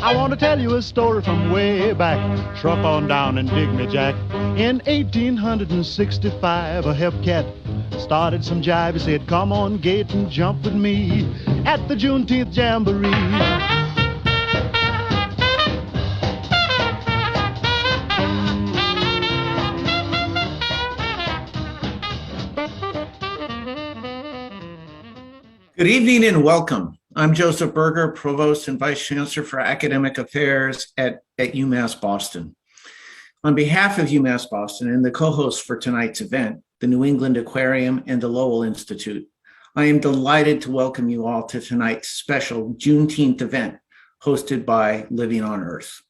I want to tell you a story from way back. Truck on down and dig me, Jack. In 1865, a hepcat started some jive. He said, come on, Gate, and jump with me at the Juneteenth Jamboree. Good evening and welcome. I'm Joseph Berger, Provost and Vice Chancellor for Academic Affairs at UMass Boston. On behalf of UMass Boston and the co-hosts for tonight's event, the New England Aquarium and the Lowell Institute, I am delighted to welcome you all to tonight's special Juneteenth event hosted by Living on Earth.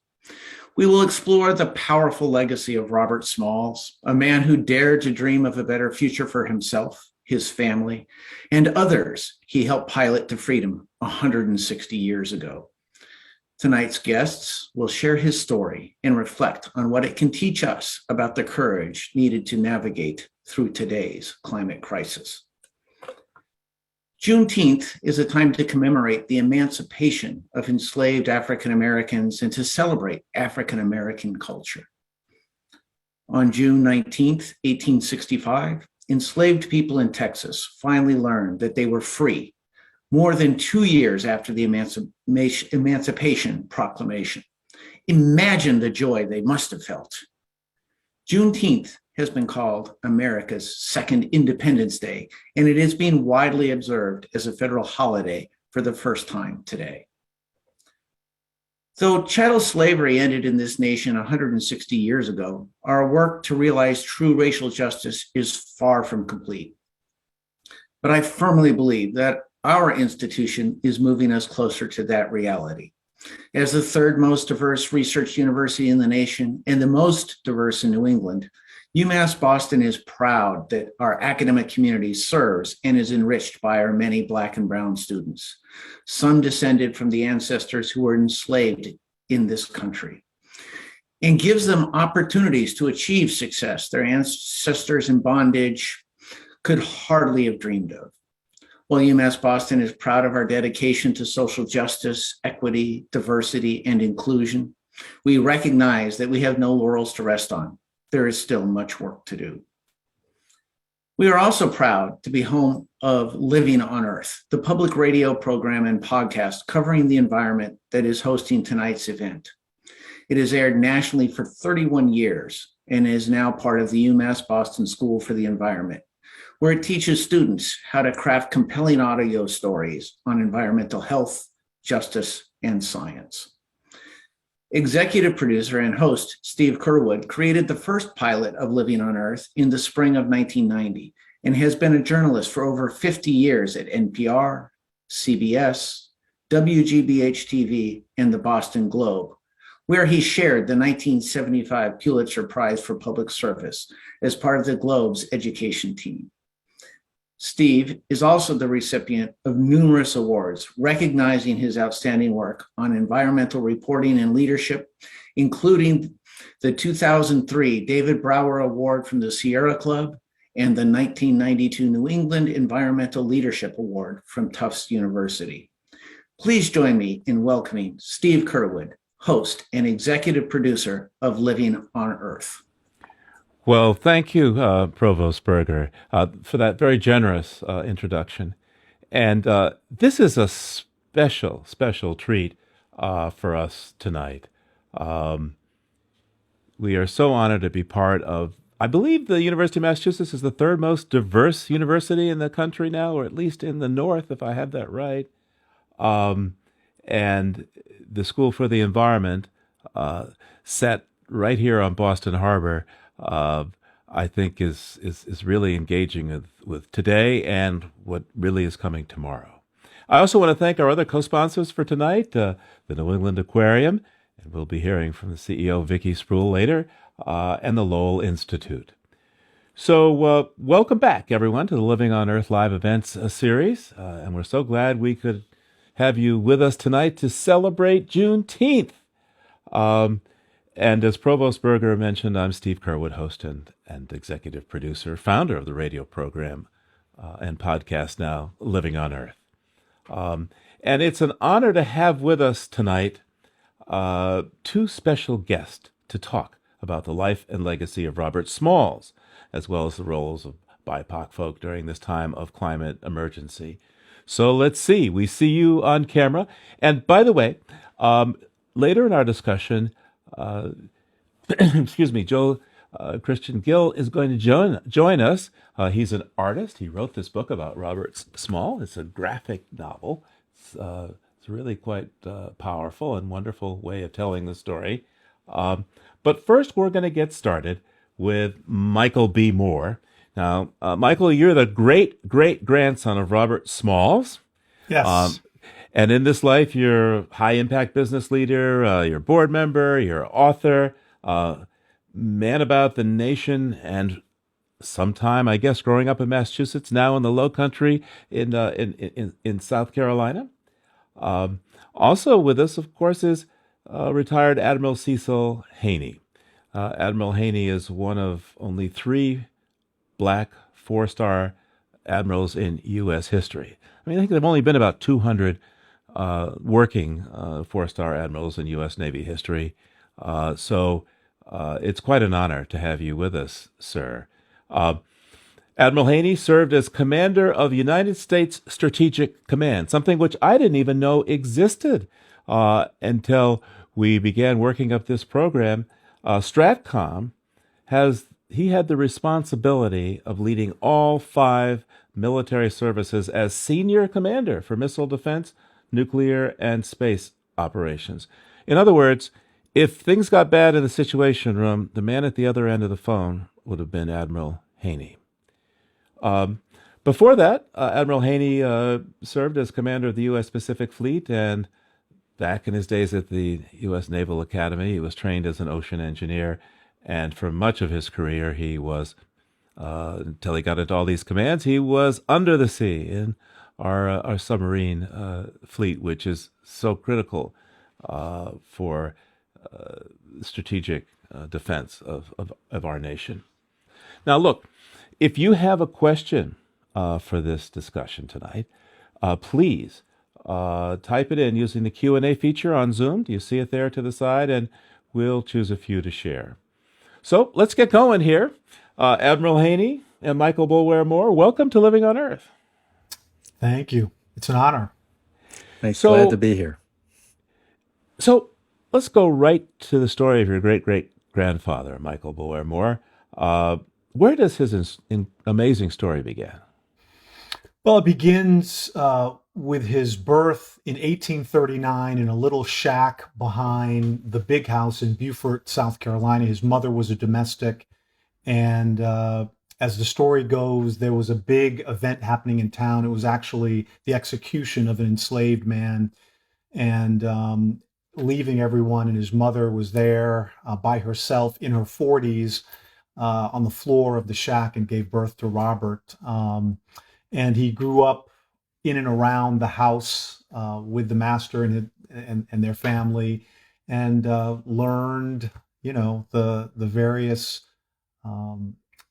We will explore the powerful legacy of Robert Smalls, a man who dared to dream of a better future for himself, his family, and others he helped pilot to freedom 160 years ago. Tonight's guests will share his story and reflect on what it can teach us about the courage needed to navigate through today's climate crisis. Juneteenth is a time to commemorate the emancipation of enslaved African Americans and to celebrate African American culture. On June 19th, 1865, enslaved people in Texas finally learned that they were free more than 2 years after the Emancipation Proclamation. Imagine the joy they must have felt. Juneteenth has been called America's second Independence Day, and it is being widely observed as a federal holiday for the first time today. Though chattel slavery ended in this nation 160 years ago, our work to realize true racial justice is far from complete. But I firmly believe that our institution is moving us closer to that reality. As the third most diverse research university in the nation and the most diverse in New England, UMass Boston is proud that our academic community serves and is enriched by our many Black and Brown students, some descended from the ancestors who were enslaved in this country, and gives them opportunities to achieve success their ancestors in bondage could hardly have dreamed of. While UMass Boston is proud of our dedication to social justice, equity, diversity, and inclusion, we recognize that we have no laurels to rest on. There is still much work to do. We are also proud to be home of Living on Earth, the public radio program and podcast covering the environment that is hosting tonight's event. It has aired nationally for 31 years and is now part of the UMass Boston School for the Environment, where it teaches students how to craft compelling audio stories on environmental health, justice, and science. Executive producer and host Steve Curwood created the first pilot of Living on Earth in the spring of 1990 and has been a journalist for over 50 years at NPR, CBS, WGBH-TV, and the Boston Globe, where he shared the 1975 Pulitzer Prize for Public Service as part of the Globe's education team. Steve is also the recipient of numerous awards recognizing his outstanding work on environmental reporting and leadership, including the 2003 David Brower Award from the Sierra Club and the 1992 New England Environmental Leadership Award from Tufts University. Please join me in welcoming Steve Curwood, host and executive producer of Living on Earth. Well, thank you, Provost Berger, for that very generous introduction. And this is a special treat for us tonight. We are so honored to be part of, I believe the University of Massachusetts is the third most diverse university in the country now, or at least in the North, if I have that right. And the School for the Environment, set right here on Boston Harbor, I think is really engaging with today and what really is coming tomorrow. I also want to thank our other co-sponsors for tonight, the New England Aquarium, and we'll be hearing from the CEO, Vikki Spruill, later, and the Lowell Institute. So welcome back, everyone, to the Living on Earth Live Events series, and we're so glad we could have you with us tonight to celebrate Juneteenth. And as Provost Berger mentioned, I'm Steve Curwood, host and executive producer, founder of the radio program and podcast now, Living on Earth. And it's an honor to have with us tonight two special guests to talk about the life and legacy of Robert Smalls, as well as the roles of BIPOC folk during this time of climate emergency. So let's see. We see you on camera. And by the way, later in our discussion, excuse me, Joel Christian Gill is going to join us. He's an artist. He wrote this book about Robert Small. It's a graphic novel. It's really quite powerful and wonderful way of telling the story. But first, we're going to get started with Michael B. Moore. Now, Michael, you're the great-great-grandson of Robert Smalls. Yes. And in this life, you're a high-impact business leader, you're a board member, you're an author, man about the nation, and sometime, I guess, growing up in Massachusetts, now in the Low Country in South Carolina. Also with us, of course, is retired Admiral Cecil Haney. Admiral Haney is one of only 3 Black 4-star admirals in U.S. history. I mean, I think there have only been about 200 working 4-star admirals in U.S. Navy history. So it's quite an honor to have you with us, sir. Admiral Haney served as commander of United States Strategic Command, something which I didn't even know existed until we began working up this program. STRATCOM he had the responsibility of leading all 5 military services as senior commander for missile defense, nuclear, and space operations. In other words, if things got bad in the Situation Room, the man at the other end of the phone would have been Admiral Haney. Before that, Admiral Haney served as commander of the U.S. Pacific Fleet, and back in his days at the U.S. Naval Academy, he was trained as an ocean engineer, and for much of his career, he was, until he got into all these commands, he was under the sea in our submarine fleet, which is so critical for strategic defense of our nation. Now, look, if you have a question for this discussion tonight, please type it in using the Q&A feature on Zoom. Do you see it there to the side? And we'll choose a few to share. So let's get going here. Admiral Haney and Michael Boulware Moore, welcome to Living on Earth. Thank you. It's an honor. Thanks. Glad to be here. So let's go right to the story of your great-great-grandfather, Michael Boulware Moore. Where does his amazing story begin? Well, it begins with his birth in 1839 in a little shack behind the big house in Beaufort, South Carolina. His mother was a domestic, and as the story goes, there was a big event happening in town. It was actually the execution of an enslaved man, and leaving everyone, and his mother was there by herself in her 40s on the floor of the shack and gave birth to Robert. And he grew up in and around the house with the master and their family, and learned, the various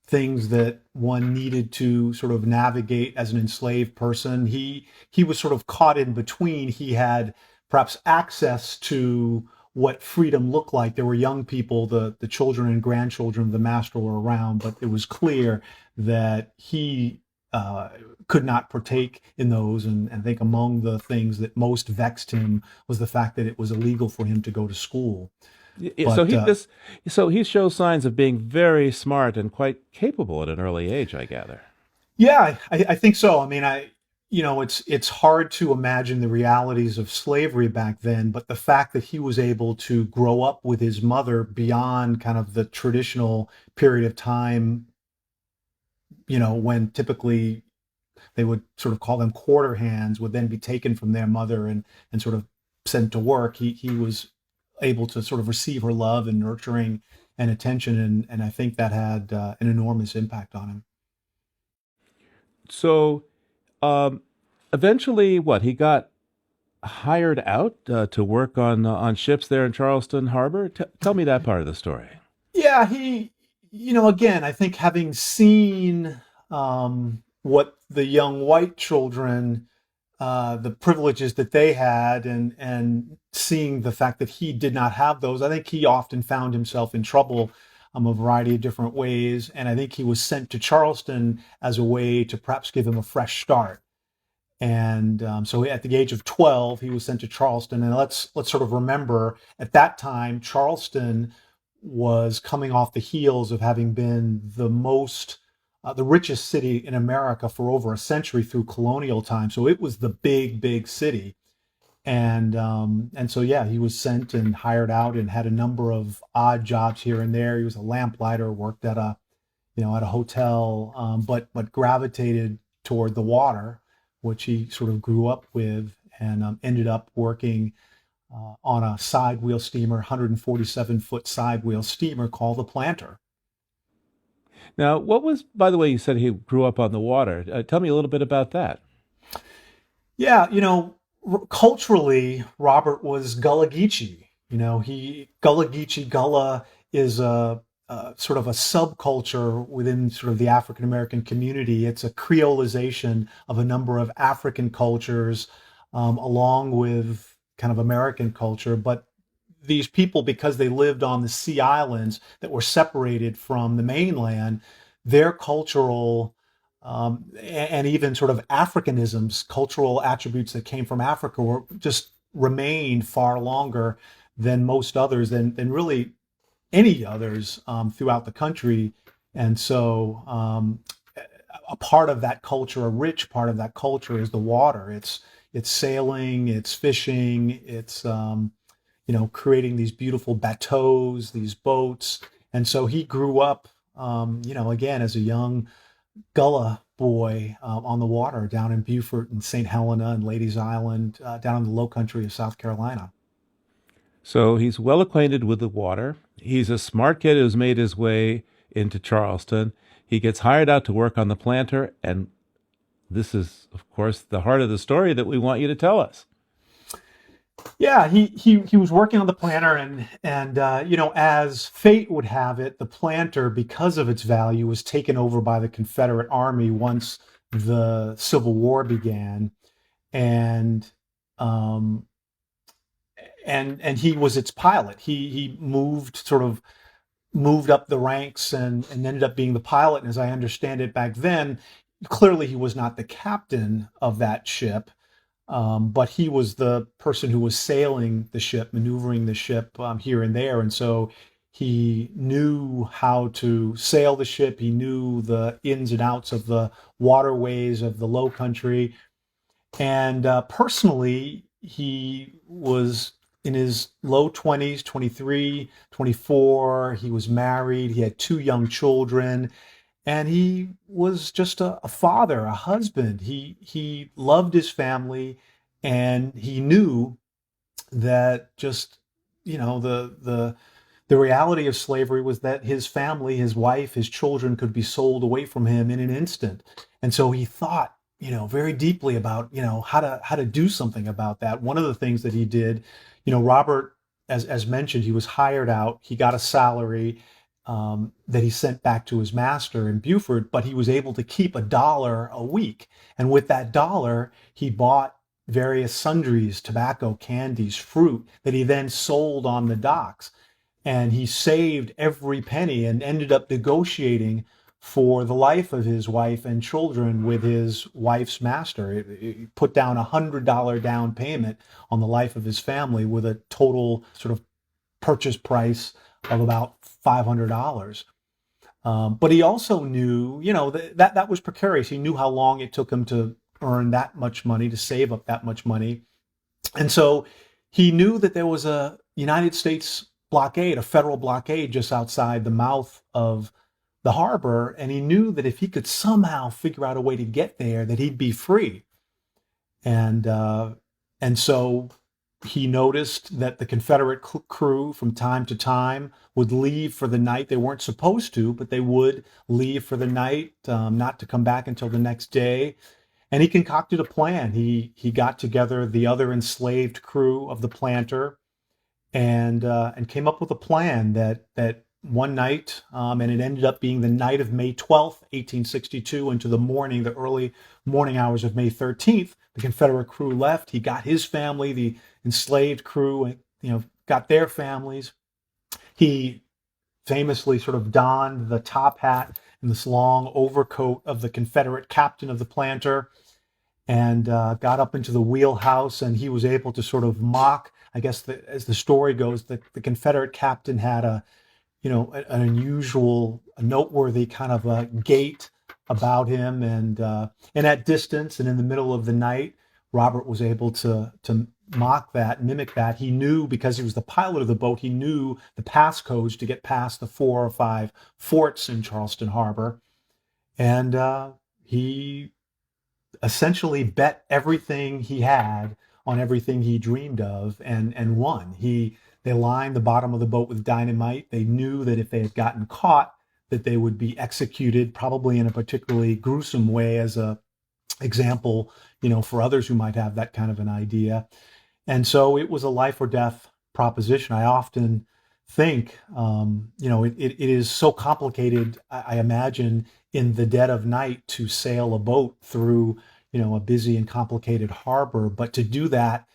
things that one needed to sort of navigate as an enslaved person. He was sort of caught in between. He had perhaps access to what freedom looked like. There were young people, the children and grandchildren of the master were around, but it was clear that he could not partake in those. And I think among the things that most vexed him was the fact that it was illegal for him to go to school. But, so he shows signs of being very smart and quite capable at an early age, I gather. Yeah, I think so. I mean, it's hard to imagine the realities of slavery back then, but the fact that he was able to grow up with his mother beyond kind of the traditional period of time, when typically they would sort of call them quarter hands, would then be taken from their mother and sort of sent to work. He was able to sort of receive her love and nurturing and attention, and I think that had an enormous impact on him. So eventually, he got hired out to work on ships there in Charleston Harbor? Tell me that part of the story. Yeah, he, again, I think having seen what the young white children the privileges that they had, and seeing the fact that he did not have those, I think he often found himself in trouble a variety of different ways. And I think he was sent to Charleston as a way to perhaps give him a fresh start. And so at the age of 12, he was sent to Charleston. And let's sort of remember, at that time, Charleston was coming off the heels of having been the richest city in America for over a century through colonial time. So it was the big city. And so, yeah, he was sent and hired out and had a number of odd jobs here and there. He was a lamplighter, worked at a hotel, but gravitated toward the water, which he sort of grew up with, and ended up working on a side wheel steamer, 147-foot side wheel steamer called the Planter. Now, what was, by the way, you said he grew up on the water. Tell me a little bit about that. Yeah, culturally, Robert was Gullah Geechee. Gullah Geechee, Gullah is a sort of a subculture within sort of the African American community. It's a creolization of a number of African cultures, along with kind of American culture. But these people, because they lived on the sea islands that were separated from the mainland, their cultural and even sort of Africanisms, cultural attributes that came from Africa, were just remained far longer than most others, than really any others throughout the country. And so a part of that culture, a rich part of that culture, is the water. It's sailing, it's fishing, it's creating these beautiful bateaus, these boats. And so he grew up, again, as a young Gullah boy on the water down in Beaufort and St. Helena and Ladies Island, down in the low country of South Carolina. So he's well acquainted with the water. He's a smart kid who's made his way into Charleston. He gets hired out to work on the Planter, and this is, of course, the heart of the story that we want you to tell us. Yeah, he was working on the Planter, and as fate would have it, the Planter, because of its value, was taken over by the Confederate Army once the Civil War began, and he was its pilot. He moved up the ranks and ended up being the pilot. And as I understand it back then, clearly he was not the captain of that ship. But he was the person who was sailing the ship, maneuvering the ship here and there. And so he knew how to sail the ship. He knew the ins and outs of the waterways of the Low Country. And personally, he was in his low 20s, 23, 24. He was married. He had 2 young children. And he was just a father, a husband. He loved his family, and he knew that just, the reality of slavery was that his family, his wife, his children could be sold away from him in an instant. And so he thought, very deeply about, how to do something about that. One of the things that he did, Robert, as mentioned, he was hired out. He got a salary that he sent back to his master in Beaufort, but he was able to keep $1 a week. And with that $1, he bought various sundries, tobacco, candies, fruit that he then sold on the docks. And he saved every penny and ended up negotiating for the life of his wife and children with his wife's master. He put down $100 down payment on the life of his family with a total sort of purchase price of about $500. But he also knew, that was precarious. He knew how long it took him to earn that much money, to save up that much money. And so he knew that there was a United States blockade, a federal blockade just outside the mouth of the harbor. And he knew that if he could somehow figure out a way to get there, that he'd be free. And so he noticed that the Confederate crew from time to time would leave for the night. They weren't supposed to, but they would leave for the night, not to come back until the next day. And he concocted a plan. He got together the other enslaved crew of the Planter and came up with a plan that one night, and it ended up being the night of May 12th, 1862, into the early morning hours of May 13th. The Confederate crew left. He got his family, the enslaved crew, got their families. He famously sort of donned the top hat and this long overcoat of the Confederate captain of the planter, and got up into the wheelhouse, and he was able to sort of mock, I guess, as the story goes, the Confederate captain had an unusual, a noteworthy kind of a gait about him, and at distance and in the middle of the night, Robert was able to mock that, mimic that. He knew, because he was the pilot of the boat, he knew the passcodes to get past the 4 or 5 forts in Charleston Harbor, and he essentially bet everything he had on everything he dreamed of, and won. They lined the bottom of the boat with dynamite. They knew that if they had gotten caught, that they would be executed, probably in a particularly gruesome way, as a example, for others who might have that kind of an idea. And so it was a life or death proposition. I often think, it is so complicated, I imagine, in the dead of night to sail a boat through, a busy and complicated harbor, but to do that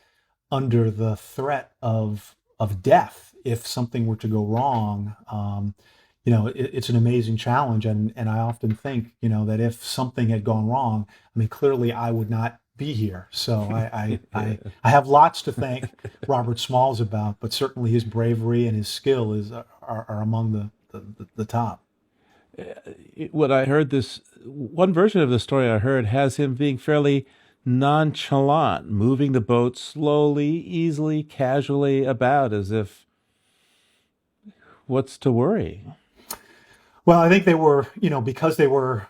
under the threat of death if something were to go wrong, it's an amazing challenge. And I often think, that if something had gone wrong, I mean, clearly I would not be here. So I have lots to thank Robert Smalls about, but certainly his bravery and his skill are among the top. What I heard, this one version of the story I heard has him being fairly nonchalant, moving the boat slowly, easily, casually about, as if, what's to worry? Well, I think they were, because they were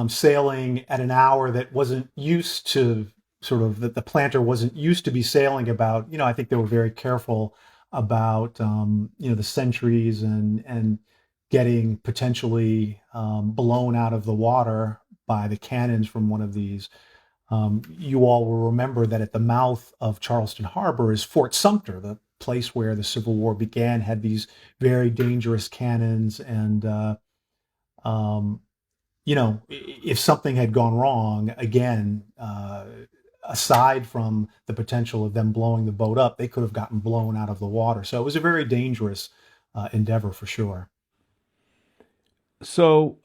sailing at an hour that wasn't used to, that the planter wasn't used to be sailing about, I think they were very careful about, the sentries and getting potentially blown out of the water by the cannons from one of these. You all will remember that at the mouth of Charleston Harbor is Fort Sumter, the place where the Civil War began, had these very dangerous cannons. And, if something had gone wrong, again, aside from the potential of them blowing the boat up, they could have gotten blown out of the water. So it was a very dangerous endeavor for sure. So,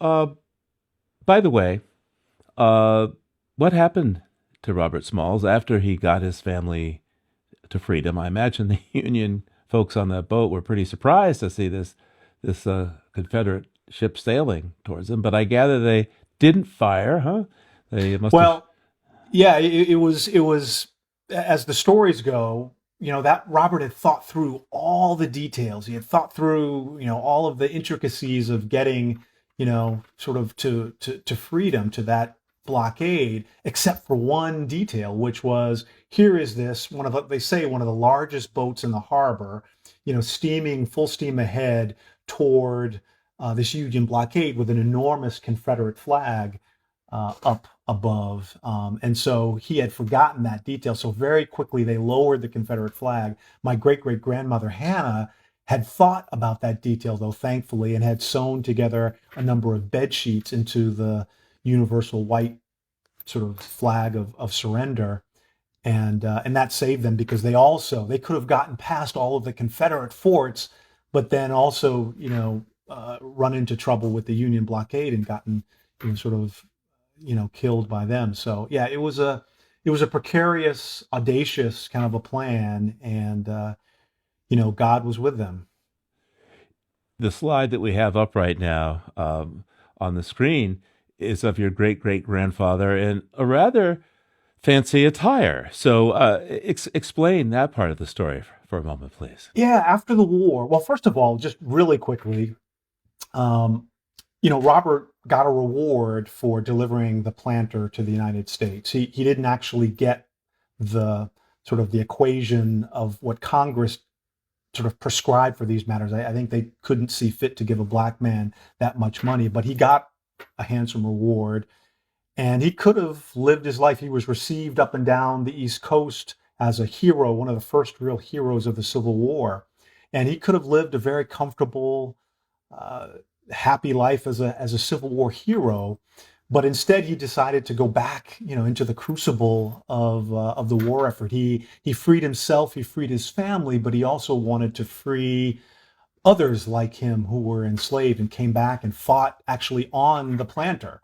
by the way, what happened to Robert Smalls after he got his family to freedom? I imagine the Union folks on that boat were pretty surprised to see this Confederate ship sailing towards them, but I gather they didn't fire, huh? They must have... Yeah, it was, as the stories go, that Robert had thought through all the details. He had thought through, all of the intricacies of getting, sort of to freedom, to that blockade, except for one detail, which was, here is this, they say one of the largest boats in the harbor, steaming full steam ahead toward this Union blockade with an enormous Confederate flag up above. And so he had forgotten that detail. So very quickly they lowered the Confederate flag. My great-great-grandmother Hannah had thought about that detail, though, thankfully, and had sewn together a number of bed sheets into the universal white sort of flag of surrender. And that saved them, because they could have gotten past all of the Confederate forts, but then also, run into trouble with the Union blockade and gotten, sort of, killed by them. So yeah, it was a precarious, audacious kind of a plan, and God was with them. The slide that we have up right now on the screen is of your great-great-grandfather in a rather fancy attire. So explain that part of the story for a moment, please. Yeah, after the war, well, first of all, just really quickly, Robert got a reward for delivering the planter to the United States. He didn't actually get the sort of the equation of what Congress sort of prescribed for these matters. I think they couldn't see fit to give a black man that much money, but he got a handsome reward, and he could have lived his life. He was received up and down the East Coast as a hero, one of the first real heroes of the Civil War, and he could have lived a very comfortable, happy life as a Civil War hero, but instead he decided to go back, into the crucible of the war effort. He freed himself, he freed his family, but he also wanted to free others like him who were enslaved, and came back and fought actually on the planter.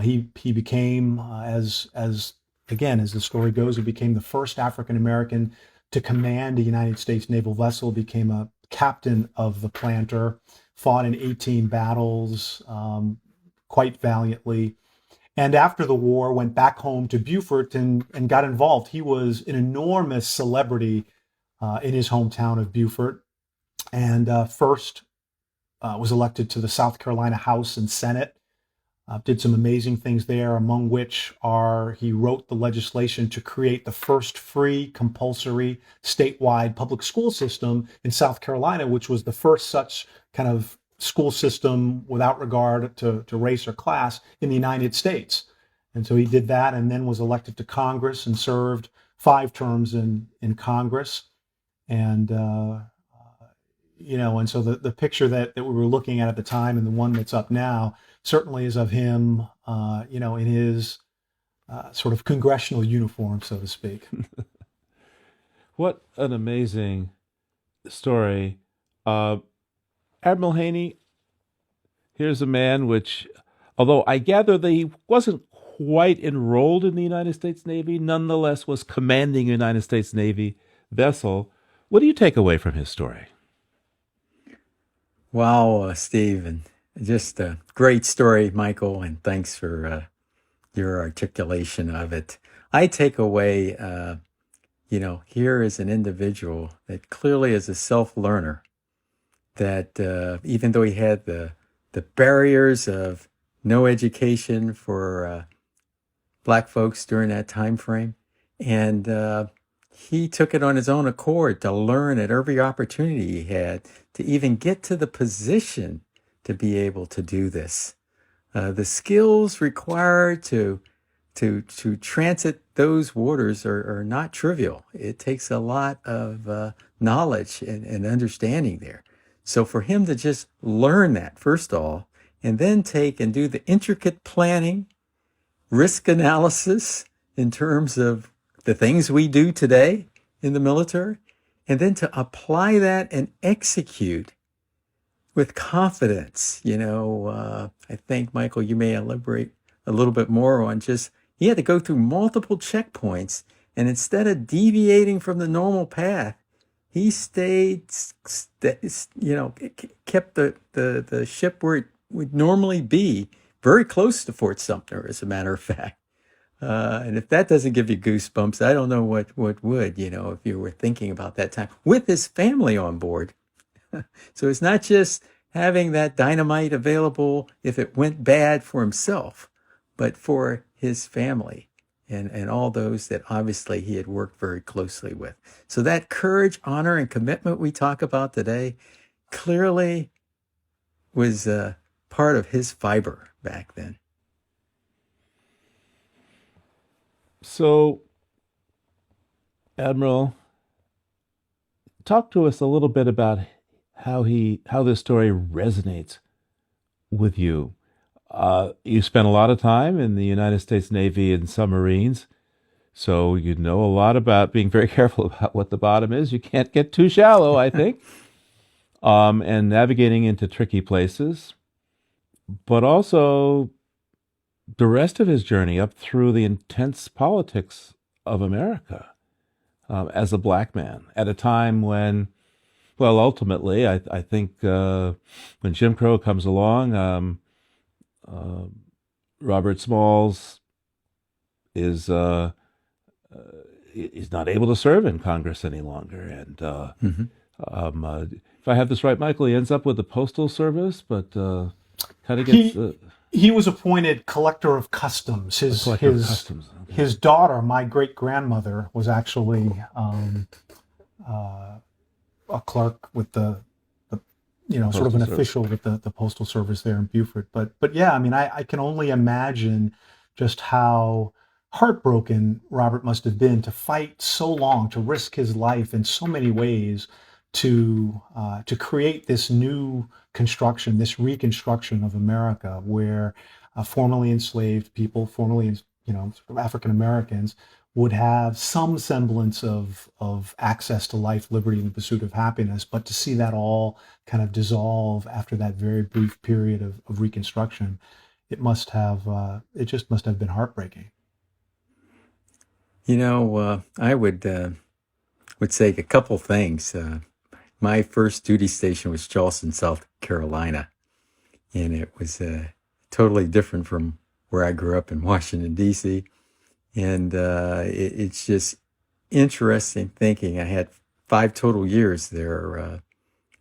He became, as the story goes, he became the first African American to command a United States naval vessel, became a captain of the planter, fought in 18 battles quite valiantly. And after the war, went back home to Beaufort and got involved. He was an enormous celebrity in his hometown of Beaufort, and first was elected to the South Carolina House and Senate. Did some amazing things there, among which he wrote the legislation to create the first free, compulsory, statewide public school system in South Carolina, which was the first such kind of school system without regard to race or class in the United States. And so he did that, and then was elected to Congress and served 5 terms in Congress. And and so the picture that we were looking at the time, and the one that's up now, certainly is of him, in his sort of congressional uniform, so to speak. What an amazing story. Admiral Haney, here's a man which, although I gather that he wasn't quite enrolled in the United States Navy, nonetheless was commanding a United States Navy vessel. What do you take away from his story? Wow, Steve, and just a great story, Michael, and thanks for your articulation of it. I take away, here is an individual that clearly is a self-learner, that even though he had the barriers of no education for Black folks during that time frame, and he took it on his own accord to learn at every opportunity he had to even get to the position to be able to do this. The skills required to transit those waters are not trivial. It takes a lot of knowledge and understanding there. So for him to just learn that, first of all, and then take and do the intricate planning, risk analysis in terms of the things we do today in the military, and then to apply that and execute with confidence. I think, Michael, you may elaborate a little bit more on just, he had to go through multiple checkpoints, and instead of deviating from the normal path, he kept the ship where it would normally be, very close to Fort Sumter, as a matter of fact. And if that doesn't give you goosebumps, I don't know what would, if you were thinking about that time with his family on board. So it's not just having that dynamite available if it went bad for himself, but for his family and all those that obviously he had worked very closely with. So that courage, honor, and commitment we talk about today clearly was part of his fiber back then. So, Admiral, talk to us a little bit about how this story resonates with you. You spent a lot of time in the United States Navy and submarines, so you know a lot about being very careful about what the bottom is. You can't get too shallow, I think, and navigating into tricky places, but also the rest of his journey up through the intense politics of America as a Black man at a time when, well, ultimately, I think when Jim Crow comes along, Robert Smalls is not able to serve in Congress any longer, and if I have this right, Michael, he ends up with the Postal Service, but kind of gets. He was appointed collector of customs. His daughter, my great grandmother, was actually a clerk with the sort of an official with the Postal Service there in Beaufort. But yeah, I mean, I can only imagine just how heartbroken Robert must have been to fight so long, to risk his life in so many ways, to create this new construction, this reconstruction of America, where formerly enslaved people, formerly African Americans, would have some semblance of access to life, liberty, and the pursuit of happiness. But to see that all kind of dissolve after that very brief period of Reconstruction, it just must have been heartbreaking. I would say a couple things. My first duty station was Charleston, South Carolina, and it was totally different from where I grew up in Washington, D.C. And it's just interesting thinking. I had 5 total years there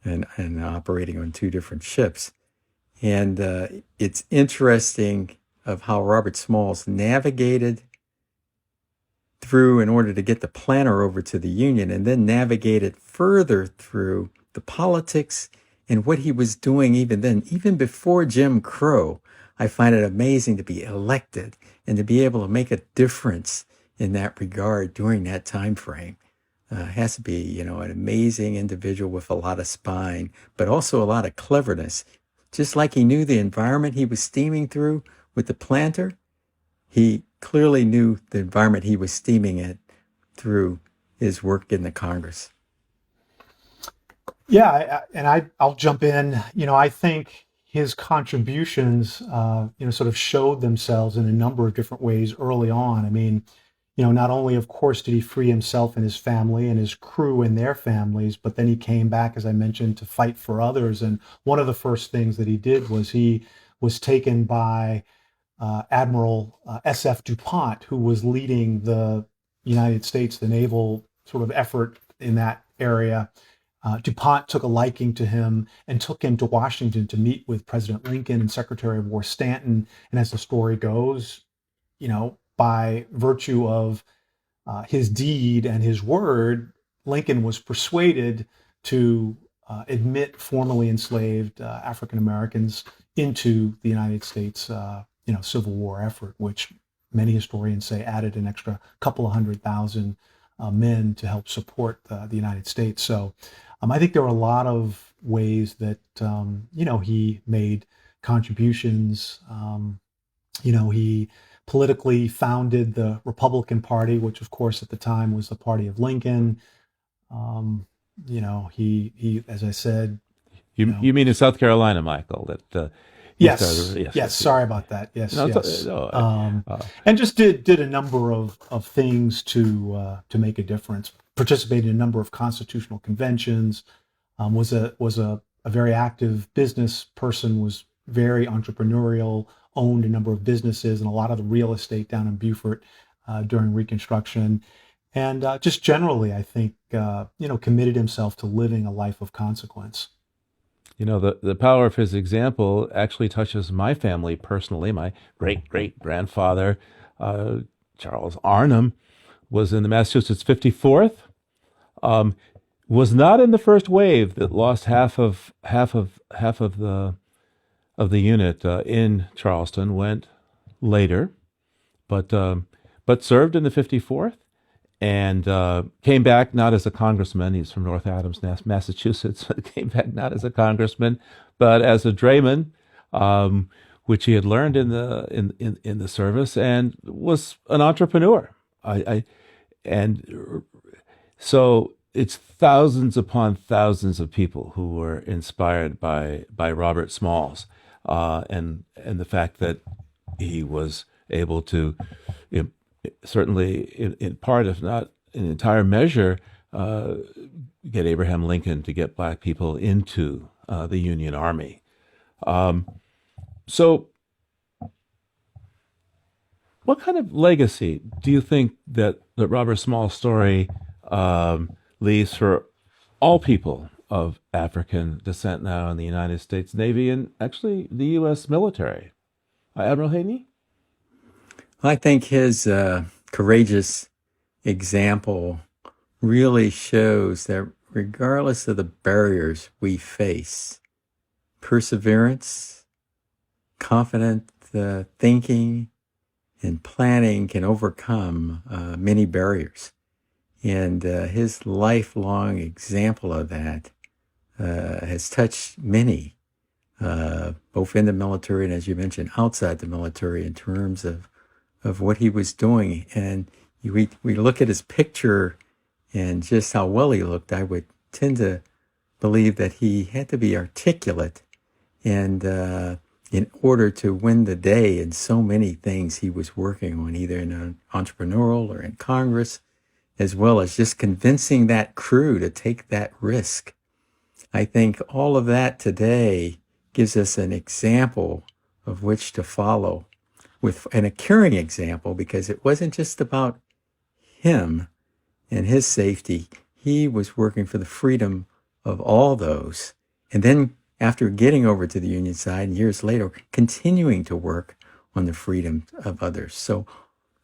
and operating on 2 different ships. And it's interesting of how Robert Smalls navigated through in order to get the planter over to the Union, and then navigated further through the politics and what he was doing even then, even before Jim Crow. I find it amazing to be elected and to be able to make a difference in that regard during that time frame. Has to be, an amazing individual with a lot of spine, but also a lot of cleverness. Just like he knew the environment he was steaming through with the planter, he clearly knew the environment he was steaming it through his work in the Congress. Yeah, I'll jump in. I think his contributions, sort of showed themselves in a number of different ways early on. I mean, not only, of course, did he free himself and his family and his crew and their families, but then he came back, as I mentioned, to fight for others. And one of the first things that he did was he was taken by Admiral S.F. DuPont, who was leading the United States, the naval sort of effort in that area. DuPont took a liking to him and took him to Washington to meet with President Lincoln and Secretary of War Stanton. And as the story goes, by virtue of his deed and his word, Lincoln was persuaded to admit formerly enslaved African Americans into the United States Civil War effort, which many historians say added an extra couple of 100,000 men to help support the United States. So I think there are a lot of ways that, he made contributions. He politically founded the Republican Party, which of course at the time was the party of Lincoln. He, as I said, you mean in South Carolina, Michael, that Yes. Sorry about that. Yes. No, yes. No, and just did a number of things to make a difference. Participated in a number of constitutional conventions. Was a very active business person. Was very entrepreneurial. Owned a number of businesses and a lot of the real estate down in Beaufort during Reconstruction. And just generally, I think committed himself to living a life of consequence. The power of his example actually touches my family personally. My great-great-grandfather, Charles Arnhem, was in the Massachusetts 54th. Was not in the first wave that lost half of the unit in Charleston. Went later, but served in the 54th. And came back not as a congressman. He's from North Adams, Massachusetts. Came back not as a congressman, but as a drayman, which he had learned in the service, and was an entrepreneur. So it's thousands upon thousands of people who were inspired by Robert Smalls, and the fact that he was able to, certainly in part, if not in entire measure, get Abraham Lincoln to get black people into the Union Army. So what kind of legacy do you think that Robert Small's story leaves for all people of African descent now in the United States Navy and actually the U.S. military? Admiral Haney? I think his courageous example really shows that regardless of the barriers we face, perseverance, confident thinking, and planning can overcome many barriers. And his lifelong example of that has touched many, both in the military and, as you mentioned, outside the military, in terms of what he was doing. And we look at his picture and just how well he looked. I would tend to believe that he had to be articulate, and in order to win the day in so many things he was working on, either in an entrepreneurial or in Congress, as well as just convincing that crew to take that risk. I think all of that today gives us an example of which to follow, and a caring example, because it wasn't just about him and his safety. He was working for the freedom of all those. And then after getting over to the Union side, and years later, continuing to work on the freedom of others. So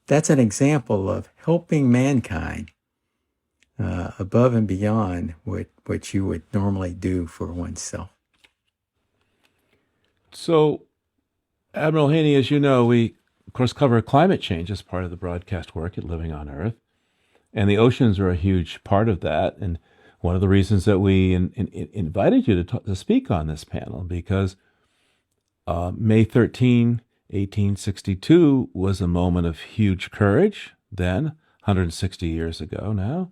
that's an example of helping mankind above and beyond what you would normally do for oneself. So, Admiral Haney, as you know, we, of course, cover climate change as part of the broadcast work at Living on Earth. And the oceans are a huge part of that. And one of the reasons that we invited you to speak on this panel, because May 13, 1862 was a moment of huge courage then, 160 years ago now.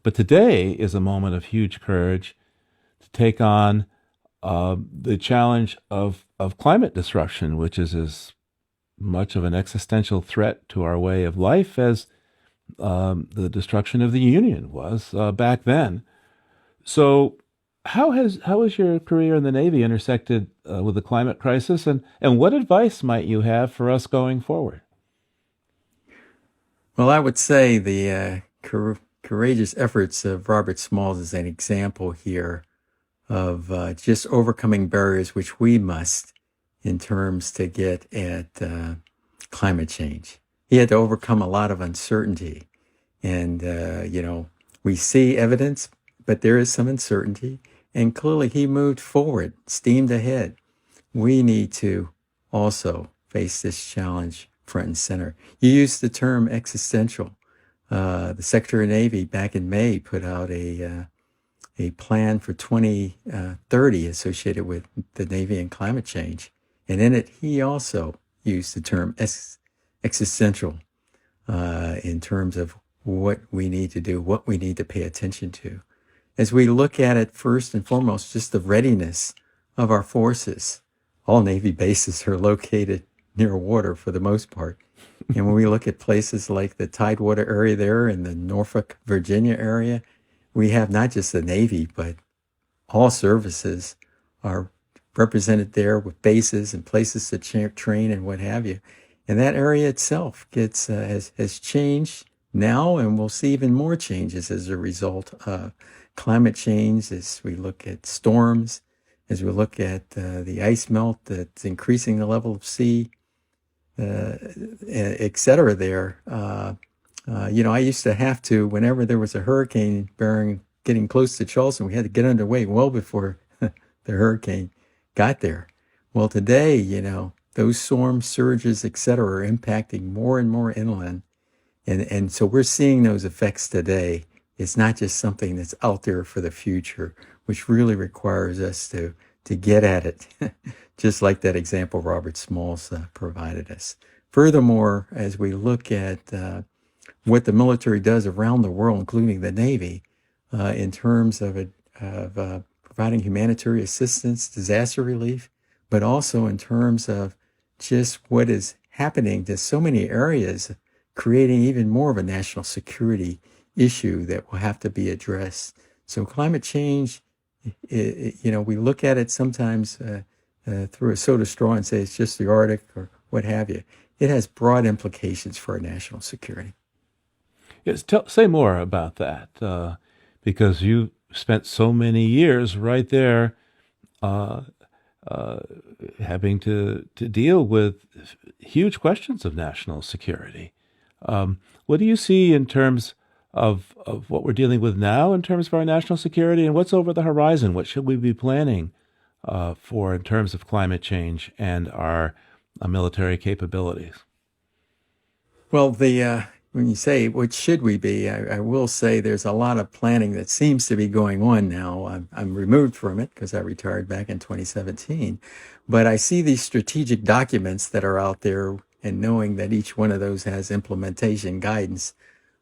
But today is a moment of huge courage to take on the challenge of climate disruption, which is as much of an existential threat to our way of life as the destruction of the Union was back then. So how has your career in the Navy intersected with the climate crisis, and what advice might you have for us going forward? Well, I would say the courageous efforts of Robert Smalls is an example here of just overcoming barriers which we must in terms to get at climate change. He had to overcome a lot of uncertainty. And, we see evidence, but there is some uncertainty. And clearly he moved forward, steamed ahead. We need to also face this challenge front and center. You used the term existential. The Secretary of the Navy back in May put out a plan for 2030 associated with the Navy and climate change. And in it, he also used the term existential in terms of what we need to do, what we need to pay attention to. As we look at it, first and foremost, just the readiness of our forces. All Navy bases are located near water for the most part. And when we look at places like the Tidewater area there in the Norfolk, Virginia area, we have not just the Navy, but all services are represented there with bases and places to train and what have you. And that area itself has changed now, and we'll see even more changes as a result of climate change, as we look at storms, as we look at the ice melt that's increasing the level of sea, et cetera there. I used to have to, whenever there was a hurricane getting close to Charleston, we had to get underway well before the hurricane got there. Well, today, those storms, surges, et cetera, are impacting more and more inland. And so we're seeing those effects today. It's not just something that's out there for the future, which really requires us to get at it, just like that example Robert Smalls provided us. Furthermore, as we look at what the military does around the world, including the Navy, in terms of providing humanitarian assistance, disaster relief, but also in terms of just what is happening to so many areas, creating even more of a national security issue that will have to be addressed. So climate change, we look at it sometimes through a soda straw and say it's just the Arctic or what have you. It has broad implications for our national security. Yes, say more about that, because you spent so many years right there having to deal with huge questions of national security. What do you see in terms of what we're dealing with now in terms of our national security, and what's over the horizon? What should we be planning for in terms of climate change and our military capabilities? Well, the when you say what should we be, I will say there's a lot of planning that seems to be going on now. I'm removed from it because I retired back in 2017, but I see these strategic documents that are out there, and knowing that each one of those has implementation guidance,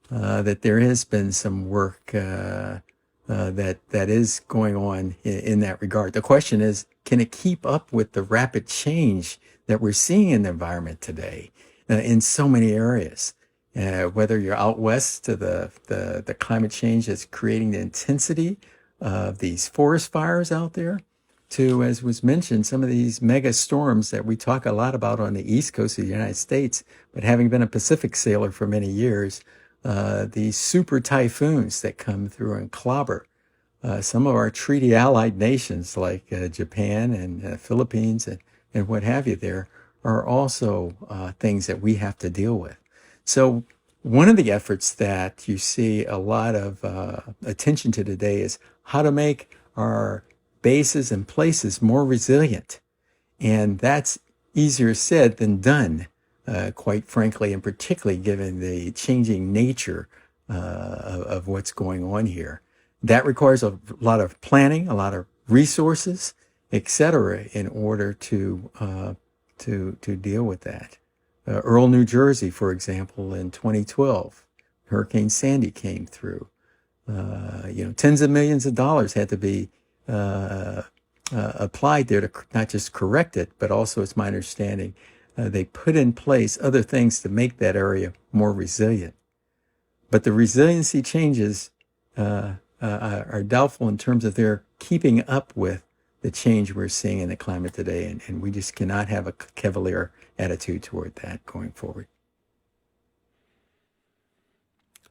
that there has been some work that is going on in that regard. The question is, can it keep up with the rapid change that we're seeing in the environment today in so many areas? Whether you're out west to the climate change that's creating the intensity of these forest fires out there, to, as was mentioned, some of these mega storms that we talk a lot about on the East Coast of the United States, but having been a Pacific sailor for many years, these super typhoons that come through and clobber some of our treaty allied nations like Japan and Philippines and what have you there are also things that we have to deal with. So one of the efforts that you see a lot of attention to today is how to make our bases and places more resilient. And that's easier said than done, quite frankly, and particularly given the changing nature of what's going on here. That requires a lot of planning, a lot of resources, et cetera, in order to deal with that. Earl, New Jersey, for example, in 2012, Hurricane Sandy came through. Tens of millions of dollars had to be applied there to not just correct it, but also, it's my understanding, they put in place other things to make that area more resilient. But the resiliency changes are doubtful in terms of their keeping up with the change we're seeing in the climate today, and we just cannot have a cavalier attitude toward that going forward.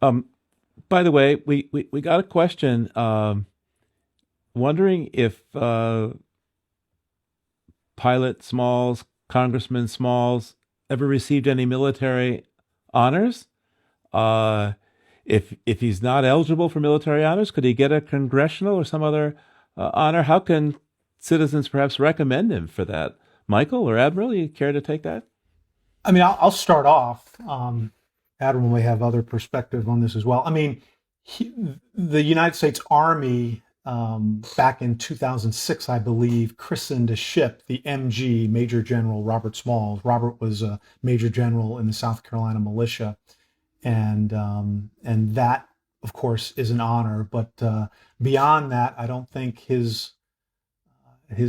By the way, we got a question wondering if Pilot Smalls, Congressman Smalls, ever received any military honors. If he's not eligible for military honors, could he get a congressional or some other honor? How can citizens perhaps recommend him for that? Michael or Admiral, you care to take that? I mean, I'll start off. Admiral may have other perspective on this as well. I mean, the United States Army, back in 2006, I believe, christened a ship the MG, Major General Robert Smalls. Robert was a Major General in the South Carolina militia, and that, of course, is an honor. But beyond that, I don't think his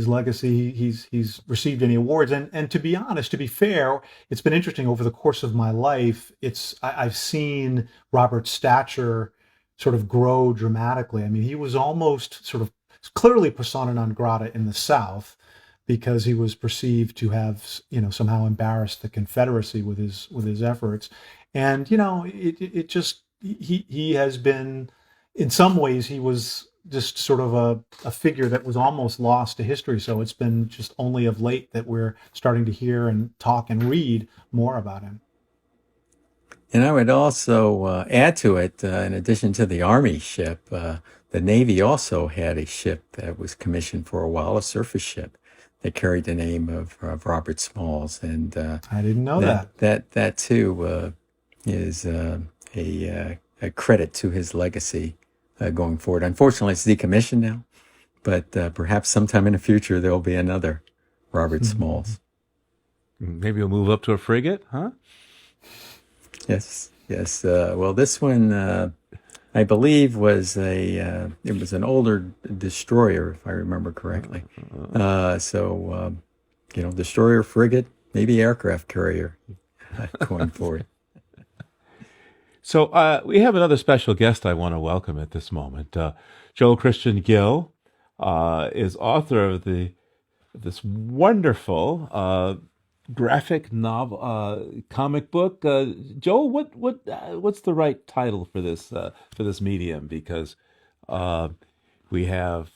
legacy, he's received any awards. And to be honest, to be fair, it's been interesting over the course of my life. I've seen Robert's stature sort of grow dramatically. I mean, he was almost sort of clearly persona non grata in the South because he was perceived to have, somehow embarrassed the Confederacy with his efforts. And, it just, he has been, in some ways, he was just sort of a figure that was almost lost to history. So it's been just only of late that we're starting to hear and talk and read more about him. And I would also add to it, in addition to the Army ship, the Navy also had a ship that was commissioned for a while, a surface ship that carried the name of Robert Smalls. And I didn't know that. That too is a credit to his legacy going forward. Unfortunately, it's decommissioned now, but perhaps sometime in the future there'll be another Robert Smalls. Maybe we'll move up to a frigate, huh? Yes. Well, this one, I believe, was it was an older destroyer, if I remember correctly. Destroyer, frigate, maybe aircraft carrier going forward. So we have another special guest I want to welcome at this moment. Joel Christian Gill is author of this wonderful graphic novel, comic book. Joel, what's the right title for this medium? Because we have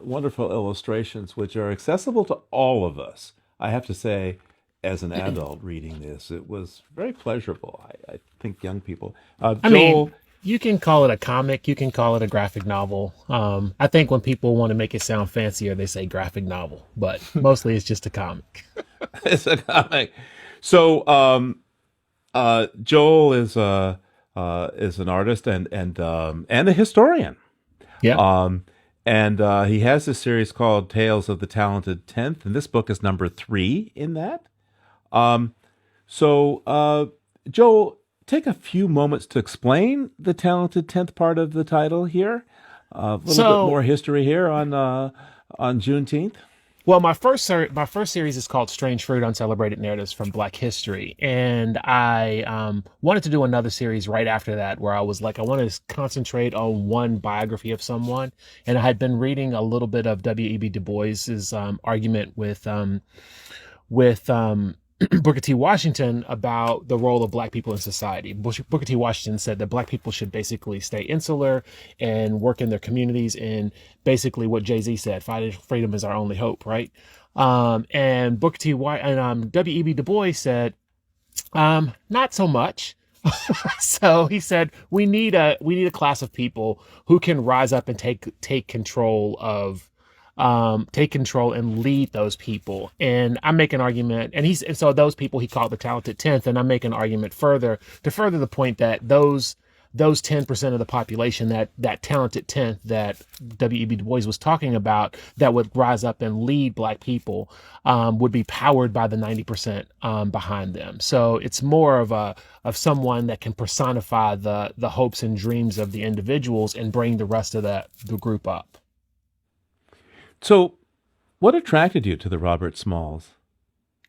wonderful illustrations which are accessible to all of us. I have to say, as an adult reading this, it was very pleasurable. I think young people. Joel, you can call it a comic, you can call it a graphic novel. I think when people want to make it sound fancier, they say graphic novel, but mostly it's just a comic. It's a comic. So Joel is an artist and a historian. Yeah. And he has this series called Tales of the Talented Tenth, and this book is number 3 in that. Joel, take a few moments to explain the Talented Tenth part of the title here. A little bit more history here on Juneteenth. Well, my first series is called Strange Fruit: Uncelebrated Narratives from Black History, and I wanted to do another series right after that, where I was like, I want to concentrate on one biography of someone, and I had been reading a little bit of W.E.B. Du Bois's argument with Booker T. Washington about the role of Black people in society. Booker T. Washington said that Black people should basically stay insular and work in their communities, and basically what Jay-Z said, freedom is our only hope, right? And W.E.B. Du Bois said, not so much. So he said, we need a class of people who can rise up and take control and lead those people. And I make an argument, and so those people he called the talented 10th, and I make an argument further the point that those 10% of the population, that talented 10th that W.E.B. Du Bois was talking about, that would rise up and lead Black people, would be powered by the 90% behind them. So it's more of someone that can personify the hopes and dreams of the individuals and bring the rest of the group up. So, what attracted you to the Robert Smalls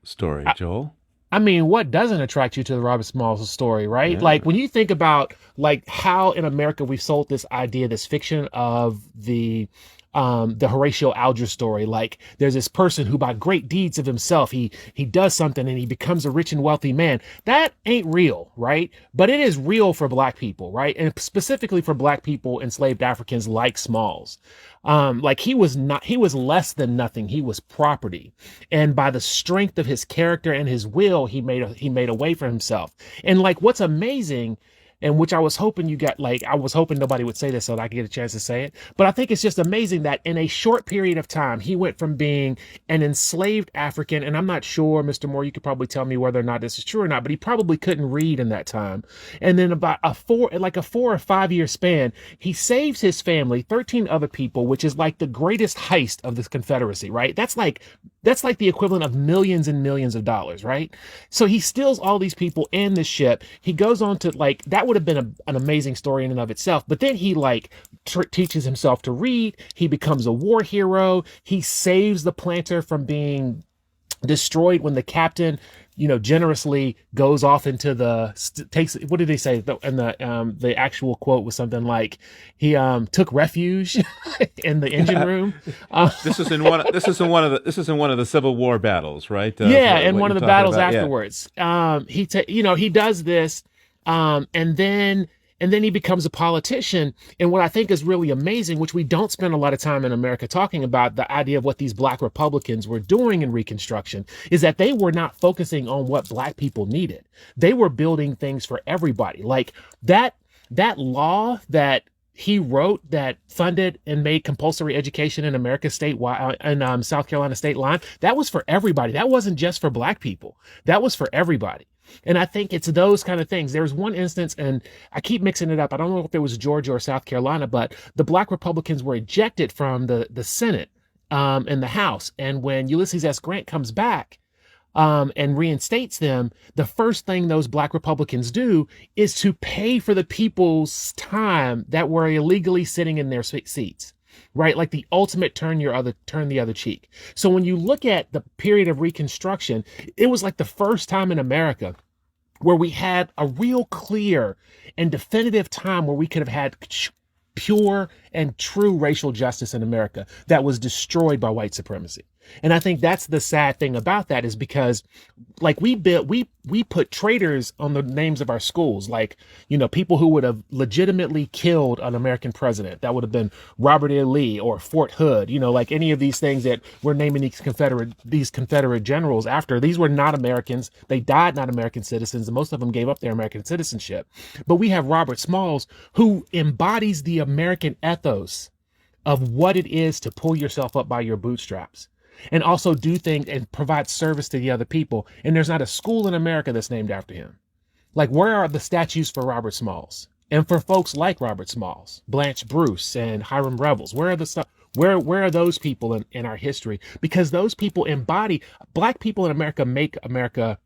story, Joel? I mean, what doesn't attract you to the Robert Smalls story, right? Yeah. Like when you think about like how in America we've sold this idea, this fiction of the Horatio Alger story. Like there's this person who by great deeds of himself, he does something and he becomes a rich and wealthy man. That ain't real, right? But it is real for Black people, right? And specifically for Black people, enslaved Africans like Smalls. Like he was less than nothing. He was property. And by the strength of his character and his will, he made a way for himself. And like what's amazing, and which I was hoping I was hoping nobody would say this so that I could get a chance to say it. But I think it's just amazing that in a short period of time, he went from being an enslaved African, and I'm not sure, Mr. Moore, you could probably tell me whether or not this is true or not, but he probably couldn't read in that time. And then about a 4 or 5 year span, he saves his family, 13 other people, which is like the greatest heist of this Confederacy, right? That's like the equivalent of millions and millions of dollars, right? So he steals all these people and this ship. He goes on to that would have been an amazing story in and of itself. But then he teaches himself to read. He becomes a war hero. He saves the planter from being destroyed when the captain, generously goes off into what did they say? And the actual quote was something like he took refuge in the engine room. This is in one of the Civil War battles, right? And one of the battles afterwards. He does this, and then he becomes a politician. And what I think is really amazing, which we don't spend a lot of time in America talking about, the idea of what these Black Republicans were doing in Reconstruction, is that they were not focusing on what Black people needed. They were building things for everybody. Like that law that he wrote that funded and made compulsory education in America statewide and South Carolina state line, that was for everybody. That wasn't just for Black people. That was for everybody. And I think it's those kind of things. There's one instance, and I keep mixing it up. I don't know if it was Georgia or South Carolina, but the Black Republicans were ejected from the Senate and the House. And when Ulysses S. Grant comes back and reinstates them, the first thing those Black Republicans do is to pay for the people's time that were illegally sitting in their seats. Right? Like the ultimate turn the other cheek. So when you look at the period of Reconstruction, it was like the first time in America where we had a real clear and definitive time where we could have had pure and true racial justice in America that was destroyed by white supremacy. And I think that's the sad thing about that, is because like we put traitors on the names of our schools, like, people who would have legitimately killed an American president. That would have been Robert E. Lee or Fort Hood, like any of these things that we're naming these Confederate generals after. These were not Americans. They died not American citizens, and most of them gave up their American citizenship. But we have Robert Smalls, who embodies the American ethos of what it is to pull yourself up by your bootstraps, and also do things and provide service to the other people. And there's not a school in America that's named after him. Like, where are the statues for Robert Smalls? And for folks like Robert Smalls, Blanche Bruce and Hiram Revels, where are the stuff? Where are those people in our history? Because those people embody, Black people in America make America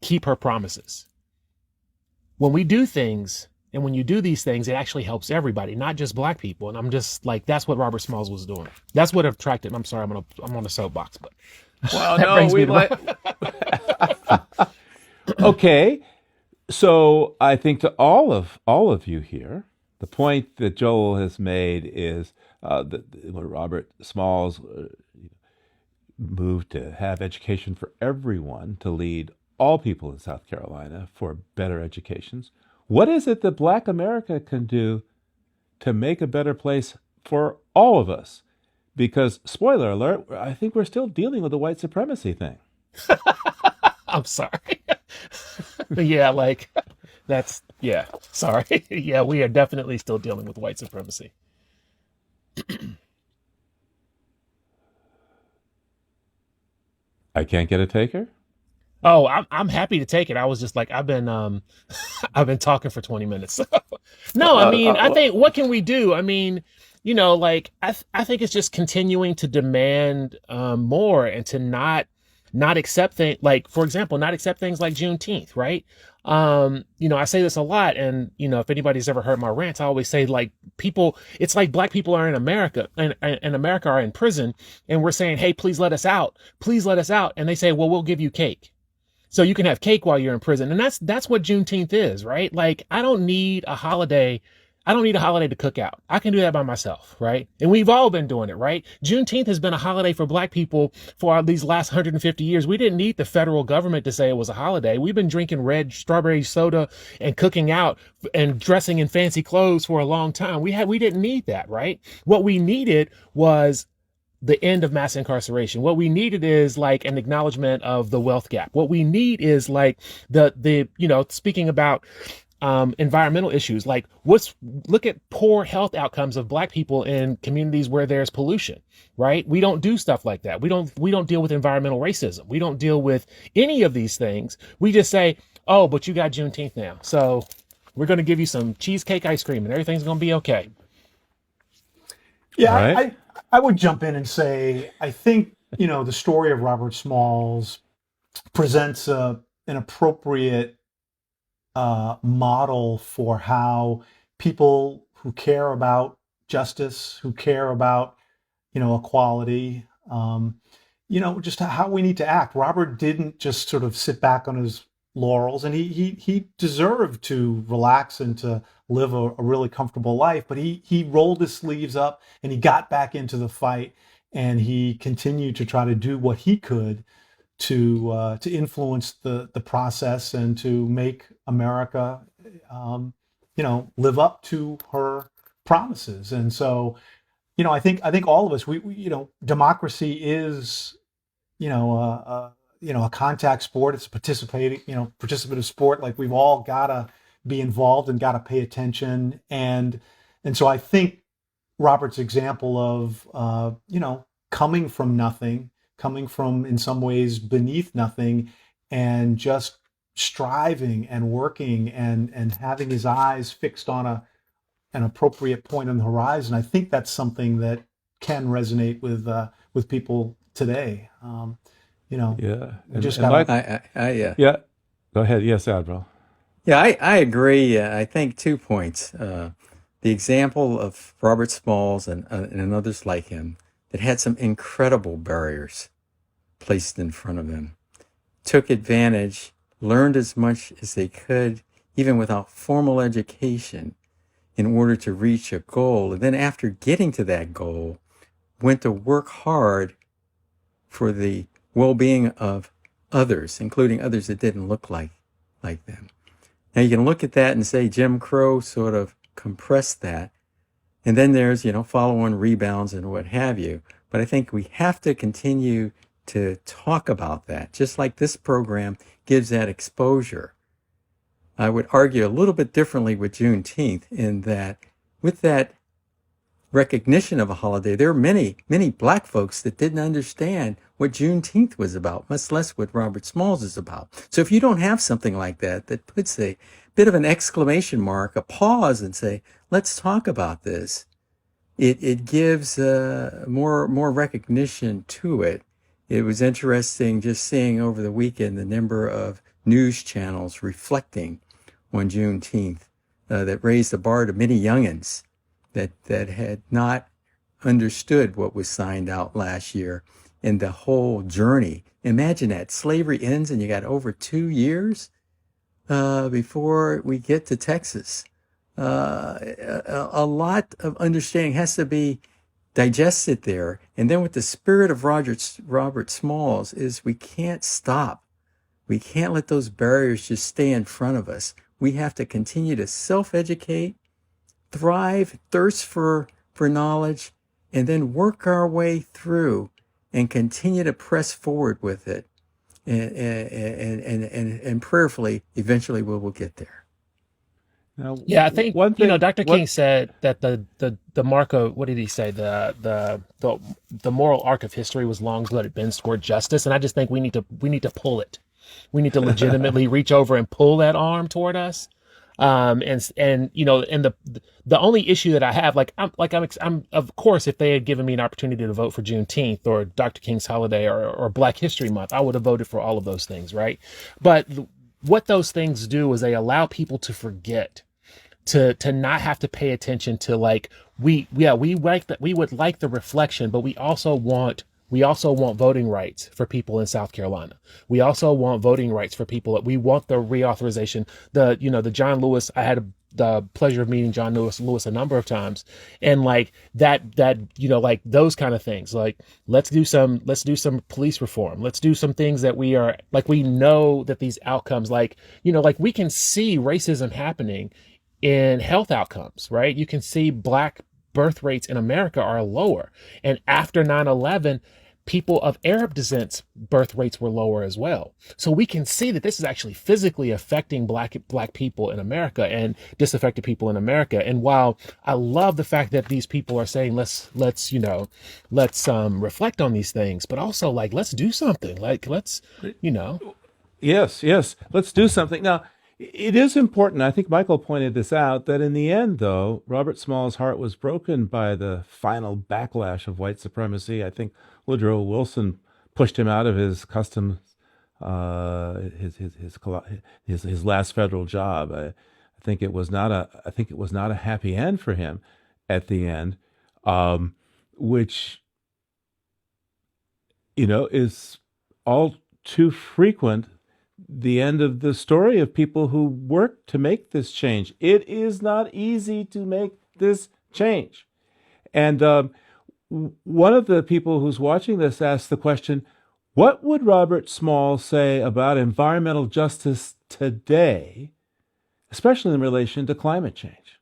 keep her promises. When we do things, and when you do these things, it actually helps everybody, not just Black people. And I'm just like, that's what Robert Smalls was doing. That's what attracted. I'm sorry, I'm on a soapbox, but Well, that no, brings me we to like. Okay, so I think to all of you here, the point that Joel has made is that when Robert Smalls moved to have education for everyone, to lead all people in South Carolina for better educations. What is it that Black America can do to make a better place for all of us? Because, spoiler alert, I think we're still dealing with the white supremacy thing. I'm sorry. Yeah, like that's, yeah, sorry. Yeah, we are definitely still dealing with white supremacy. I can't get a taker? Oh, I'm happy to take it. I was just like, I've been I've been talking for 20 minutes. No, I mean, I think, what can we do? I mean, you know, like I think it's just continuing to demand more, and to not accept things like, for example, not accept things like Juneteenth, right? You know, I say this a lot, and you know, if anybody's ever heard my rants, I always say, like, people, it's like Black people are in America, and America are in prison, and we're saying, hey, please let us out, and they say, well, we'll give you cake, so you can have cake while you're in prison. And that's what Juneteenth is, right? Like, I don't need a holiday to cook out. I can do that by myself, right? And we've all been doing it, right? Juneteenth has been a holiday for Black people for these last 150 years. We didn't need the federal government to say it was a holiday. We've been drinking red strawberry soda and cooking out and dressing in fancy clothes for a long time. We didn't need that, right? What we needed was the end of mass incarceration. What we needed is like an acknowledgement of the wealth gap. What we need is like the you know, speaking about environmental issues, like look at poor health outcomes of Black people in communities where there's pollution, right? We don't do stuff like that. We don't deal with environmental racism. We don't deal with any of these things. We just say, oh, but you got Juneteenth now, so we're going to give you some cheesecake ice cream and everything's going to be okay. Yeah, Right. I would jump in and say, I think, you know, the story of Robert Smalls presents an appropriate model for how people who care about justice, who care about, you know, equality, you know, just how we need to act. Robert didn't just sort of sit back on his laurels, and he deserved to relax and to live a really comfortable life, but he rolled his sleeves up and he got back into the fight, and he continued to try to do what he could to influence the process and to make America, you know, live up to her promises. And so, you know, I think all of us, we you know, democracy is, you know, a contact sport. It's a participative sport. Like, we've all gotta be involved and gotta pay attention. And so I think Robert's example of, you know, coming from nothing, coming from, in some ways, beneath nothing, and just striving and working and having his eyes fixed on an appropriate point on the horizon. I think that's something that can resonate with people today. You know, Yeah. And, just and gotta, yeah. Go ahead. Yes, Admiral. Yeah, I agree. I think 2 points. The example of Robert Smalls and others like him that had some incredible barriers placed in front of them, took advantage, learned as much as they could, even without formal education, in order to reach a goal. And then after getting to that goal, went to work hard for the well-being of others, including others that didn't look like them. Now you can look at that and say Jim Crow sort of compressed that. And then there's, you know, follow-on rebounds and what have you. But I think we have to continue to talk about that, just like this program gives that exposure. I would argue a little bit differently with Juneteenth, in that with that recognition of a holiday. There are many, many black folks that didn't understand what Juneteenth was about, much less what Robert Smalls is about. So if you don't have something like that, that puts a bit of an exclamation mark, a pause, and say, let's talk about this, it gives more recognition to it. It was interesting just seeing over the weekend the number of news channels reflecting on Juneteenth that raised the bar to many youngins that had not understood what was signed out last year and the whole journey. Imagine that slavery ends and you got over 2 years before we get to Texas. A lot of understanding has to be digested there. And then with the spirit of Robert Smalls is we can't stop. We can't let those barriers just stay in front of us. We have to continue to self-educate, thrive, thirst for knowledge, and then work our way through and continue to press forward with it. And prayerfully, eventually we will get there. Now, Yeah, I think one thing, Dr. King said that the mark of, what did he say? The moral arc of history was long, but it bends toward justice. And I just think we need to pull it. We need to legitimately reach over and pull that arm toward us. And the only issue that I have, I'm of course, if they had given me an opportunity to vote for Juneteenth or Dr. King's holiday or Black History Month, I would have voted for all of those things, right? But what those things do is they allow people to forget, to not have to pay attention to, like, we like that, we would like the reflection, but we also want voting rights for people in South Carolina. We also want voting rights for people. We want the reauthorization. The John Lewis, I had the pleasure of meeting John Lewis a number of times. And like that, like those kind of things, like let's do some police reform. Let's do some things that we know that these outcomes, like we can see racism happening in health outcomes, right? You can see Black birth rates in America are lower. And after 9/11, people of Arab descent's birth rates were lower as well. So we can see that this is actually physically affecting black people in America and disaffected people in America. And while I love the fact that these people are saying let's reflect on these things, but also like let's do something. Like let's. Yes, let's do something. Now, it is important, I think Michael pointed this out, that in the end, though, Robert Small's heart was broken by the final backlash of white supremacy. I think Woodrow Wilson pushed him out of his customs, his last federal job. I think it was not a happy end for him at the end, which is all too frequent. The end of the story of people who work to make this change. It is not easy to make this change. And one of the people who's watching this asked the question, what would Robert Small say about environmental justice today, especially in relation to climate change?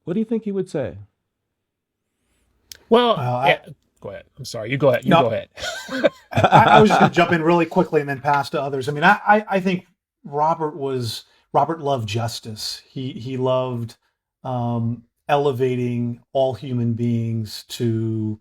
What do you think he would say? Well, go ahead. I'm sorry. You go ahead. Go ahead. I was just going to jump in really quickly and then pass to others. I mean, I think Robert loved justice. He loved elevating all human beings to,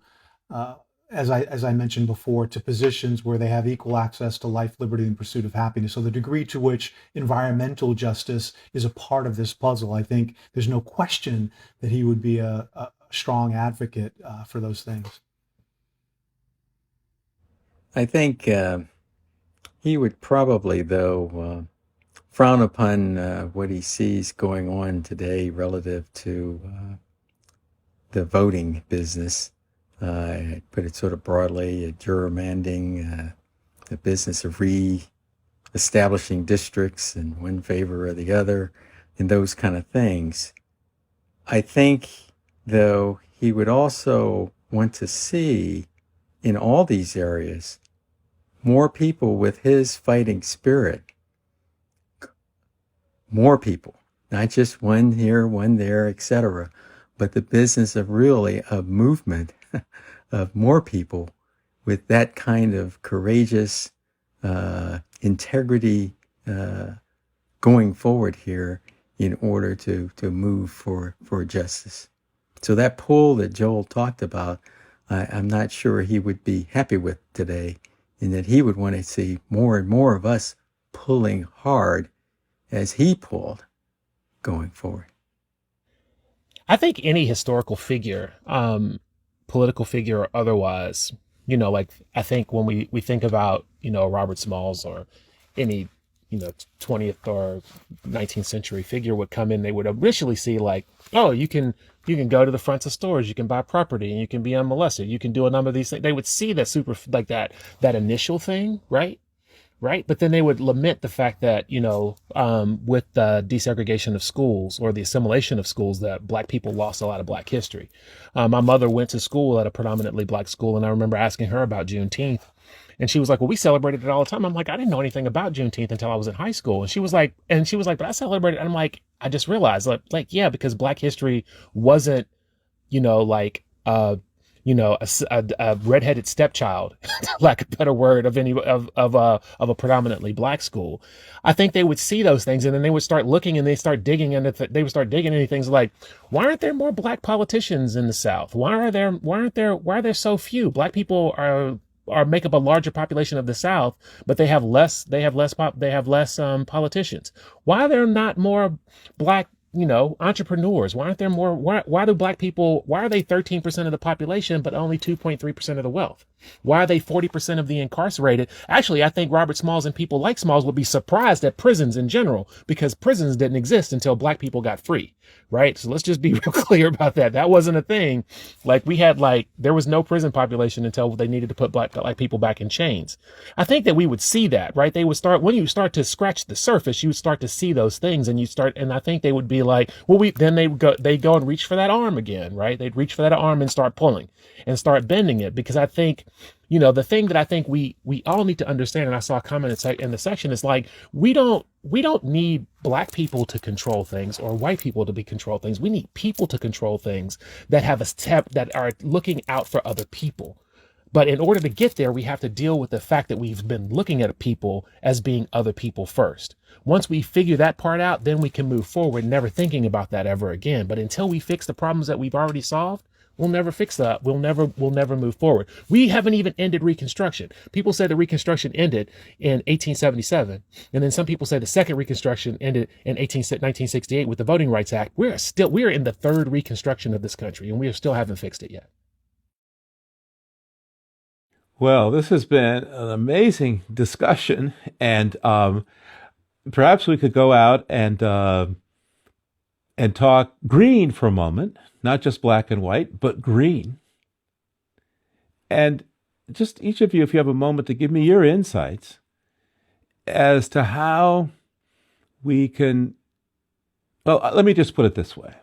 as I mentioned before, to positions where they have equal access to life, liberty, and pursuit of happiness. So the degree to which environmental justice is a part of this puzzle, I think there's no question that he would be a strong advocate for those things. I think he would probably, though, frown upon what he sees going on today relative to the voting business. I put it sort of broadly, gerrymandering, the business of re-establishing districts in one favor or the other, and those kind of things. I think, though, he would also want to see in all these areas more people with his fighting spirit. More people, not just one here, one there, etc., but the business of really a movement of more people with that kind of courageous integrity going forward here in order to move for justice. So that pull that Joel talked about, I'm not sure he would be happy with today, in that he would want to see more and more of us pulling hard as he pulled going forward. I think any historical figure, political figure or otherwise, like I think when we think about, Robert Smalls or any, 20th or 19th century figure would come in, they would initially see like, oh, you can go to the fronts of stores, you can buy property and you can be unmolested. You can do a number of these things. They would see that like that initial thing, right? Right. But then they would lament the fact that, with the desegregation of schools or the assimilation of schools, that Black people lost a lot of Black history. My mother went to school at a predominantly Black school, and I remember asking her about Juneteenth. And she was like, well, we celebrated it all the time. I'm like, I didn't know anything about Juneteenth until I was in high school. And she was like, but I celebrated. And I'm like, I just realized yeah, because Black history wasn't, a redheaded stepchild, lack of a better word, of a predominantly Black school. I think they would see those things, and then they would start looking and they would start digging into things like, why aren't there more Black politicians in the South? Why are there so few? Black people make up a larger population of the South, but they have less politicians. Why are there not more Black entrepreneurs? Why aren't there more? Why do Black people, why are they 13% of the population, but only 2.3% of the wealth? Why are they 40% of the incarcerated? Actually, I think Robert Smalls and people like Smalls would be surprised at prisons in general, because prisons didn't exist until Black people got free, right? So let's just be real clear about that. That wasn't a thing. There was no prison population until they needed to put Black people back in chains. I think that we would see that, right? When you start to scratch the surface, you would start to see those things, and I think they would be like, well, they go and reach for that arm again, right? They'd reach for that arm and start pulling and start bending it, because I think, the thing that I think we all need to understand, and I saw a comment in the section, is like, we don't need Black people to control things or white people to control things. We need people to control things that have a step, that are looking out for other people. But in order to get there, we have to deal with the fact that we've been looking at people as being other people first. Once we figure that part out, then we can move forward, never thinking about that ever again. But until we fix the problems that we've already solved, we'll never fix that. We'll never move forward. We haven't even ended Reconstruction. People say the Reconstruction ended in 1877. And then some people say the second Reconstruction ended in 1968 with the Voting Rights Act. We're in the third Reconstruction of this country, and we still haven't fixed it yet. Well, this has been an amazing discussion, and perhaps we could go out and talk green for a moment, not just black and white, but green. And just each of you, if you have a moment, to give me your insights as to how we can, well, let me just put it this way.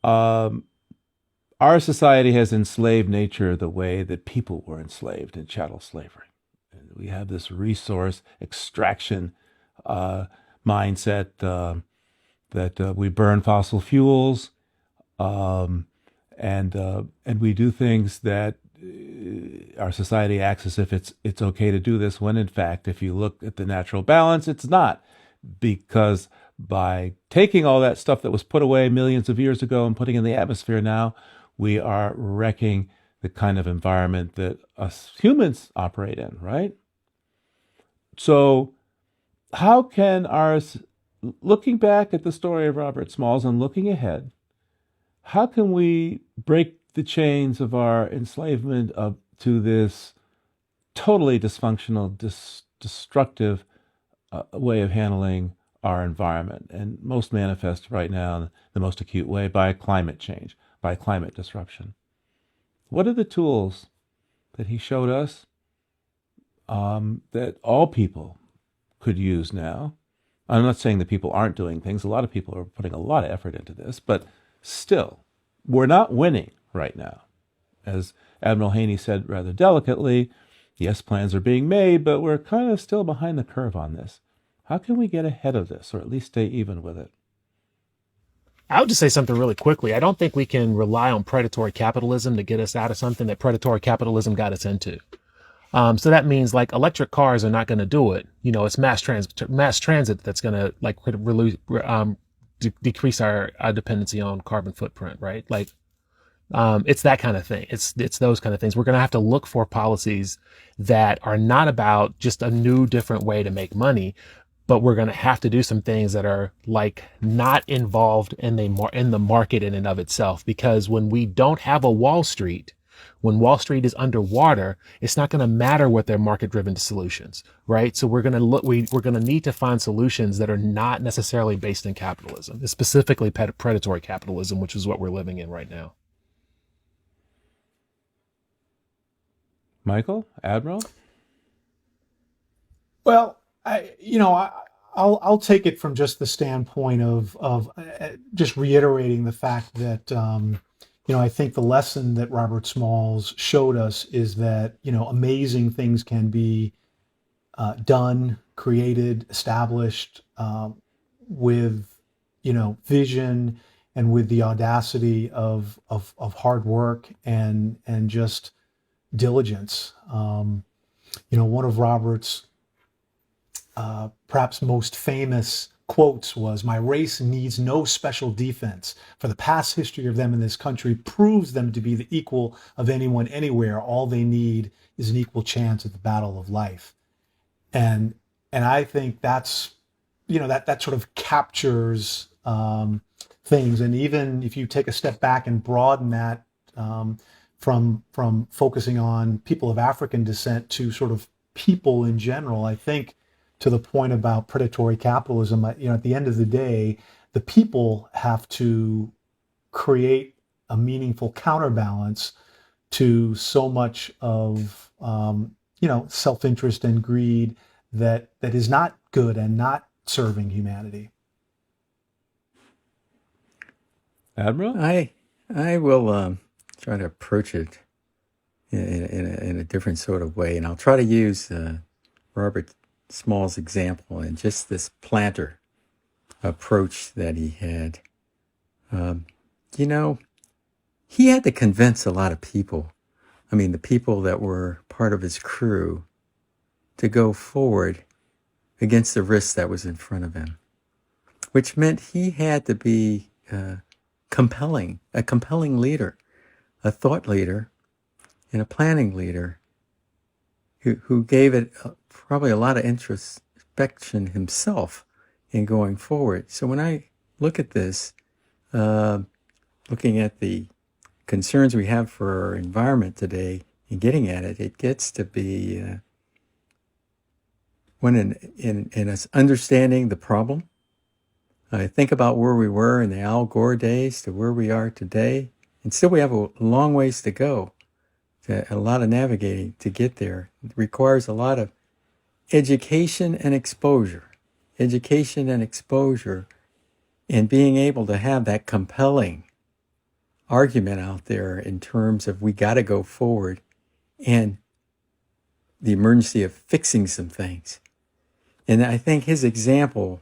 Our society has enslaved nature the way that people were enslaved in chattel slavery. And we have this resource extraction mindset that we burn fossil fuels, and we do things that our society acts as if it's okay to do this, when in fact, if you look at the natural balance, it's not. Because by taking all that stuff that was put away millions of years ago and putting in the atmosphere now, we are wrecking the kind of environment that us humans operate in, right? So how can looking back at the story of Robert Smalls and looking ahead, how can we break the chains of our enslavement up to this totally dysfunctional, destructive way of handling our environment, and most manifest right now in the most acute way by climate change, by climate disruption? What are the tools that he showed us that all people could use now? I'm not saying that people aren't doing things. A lot of people are putting a lot of effort into this, but still, we're not winning right now. As Admiral Haney said rather delicately, yes, plans are being made, but we're kind of still behind the curve on this. How can we get ahead of this, or at least stay even with it? I would just say something really quickly. I don't think we can rely on predatory capitalism to get us out of something that predatory capitalism got us into. So that means like electric cars are not going to do it. It's mass transit that's going to decrease our dependency on carbon footprint, right? Like, it's that kind of thing. It's those kind of things. We're going to have to look for policies that are not about just a new, different way to make money, but we're going to have to do some things that are like not involved in the market in and of itself. Because when we don't have a Wall Street, when Wall Street is underwater, it's not going to matter what their market-driven solutions, right? So we're going to look. We're going to need to find solutions that are not necessarily based in capitalism, specifically predatory capitalism, which is what we're living in right now. Michael, Admiral? Well, I'll take it from just the standpoint of just reiterating the fact that I think the lesson that Robert Smalls showed us is that amazing things can be done, created, established with vision and with the audacity of hard work and just diligence. One of Robert's perhaps most famous quotes was, "My race needs no special defense, for the past history of them in this country proves them to be the equal of anyone anywhere. All they need is an equal chance at the battle of life." And I think that's that sort of captures things. And even if you take a step back and broaden that from focusing on people of African descent to sort of people in general, I think to the point about predatory capitalism, at the end of the day, the people have to create a meaningful counterbalance to so much of self-interest and greed that is not good and not serving humanity. Admiral? I will try to approach it in a different sort of way, and I'll try to use Robert Small's example and just this planter approach that he had. He had to convince a lot of people. I mean, the people that were part of his crew to go forward against the risk that was in front of him, which meant he had to be a compelling leader, a thought leader, and a planning leader who gave it probably a lot of introspection himself in going forward. So when I look at this, looking at the concerns we have for our environment today and getting at it, it gets to be when in us understanding the problem. I think about where we were in the Al Gore days to where we are today, and still we have a long ways to go, a lot of navigating to get there. It requires a lot of education and exposure, and being able to have that compelling argument out there in terms of we got to go forward and the emergency of fixing some things. And I think his example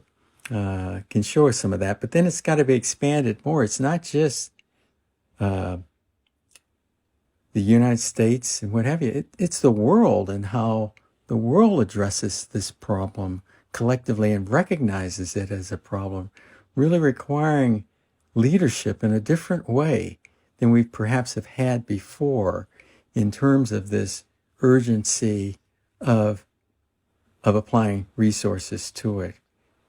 can show us some of that, but then it's got to be expanded more. It's not just the United States and what have you. It's the world and how the world addresses this problem collectively and recognizes it as a problem, really requiring leadership in a different way than we perhaps have had before in terms of this urgency of applying resources to it.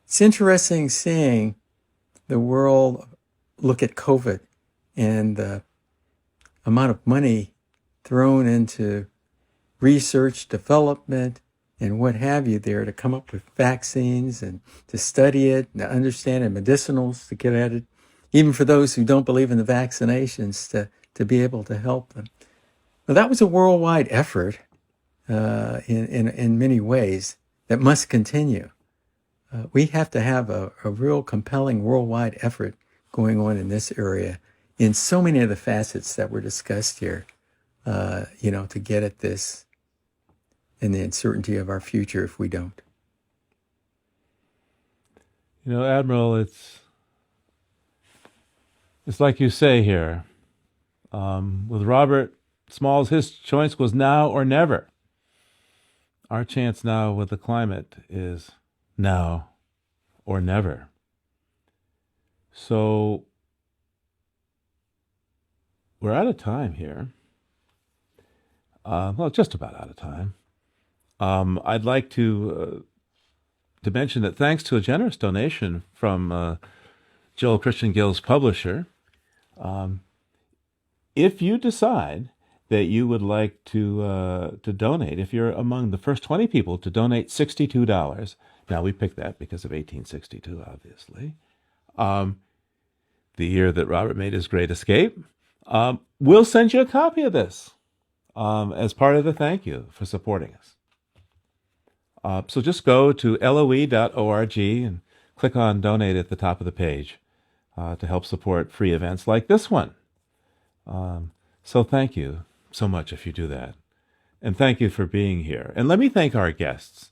It's interesting seeing the world look at COVID and the amount of money thrown into research, development, and what have you there to come up with vaccines and to study it, and to understand it, medicinals to get at it, even for those who don't believe in the vaccinations to be able to help them. Now, that was a worldwide effort in many ways that must continue. We have to have a real compelling worldwide effort going on in this area in so many of the facets that were discussed here, to get at this and the uncertainty of our future if we don't. Admiral, it's like you say here. With Robert Smalls, his choice was now or never. Our chance now with the climate is now or never. So we're out of time here. Well, just about out of time. I'd like to mention that thanks to a generous donation from Joel Christian Gill's publisher, if you decide that you would like to donate, if you're among the first 20 people to donate $62, now we picked that because of 1862, obviously, the year that Robert made his great escape, we'll send you a copy of this as part of the thank you for supporting us. So just go to loe.org and click on donate at the top of the page to help support free events like this one. So thank you so much if you do that. And thank you for being here. And let me thank our guests,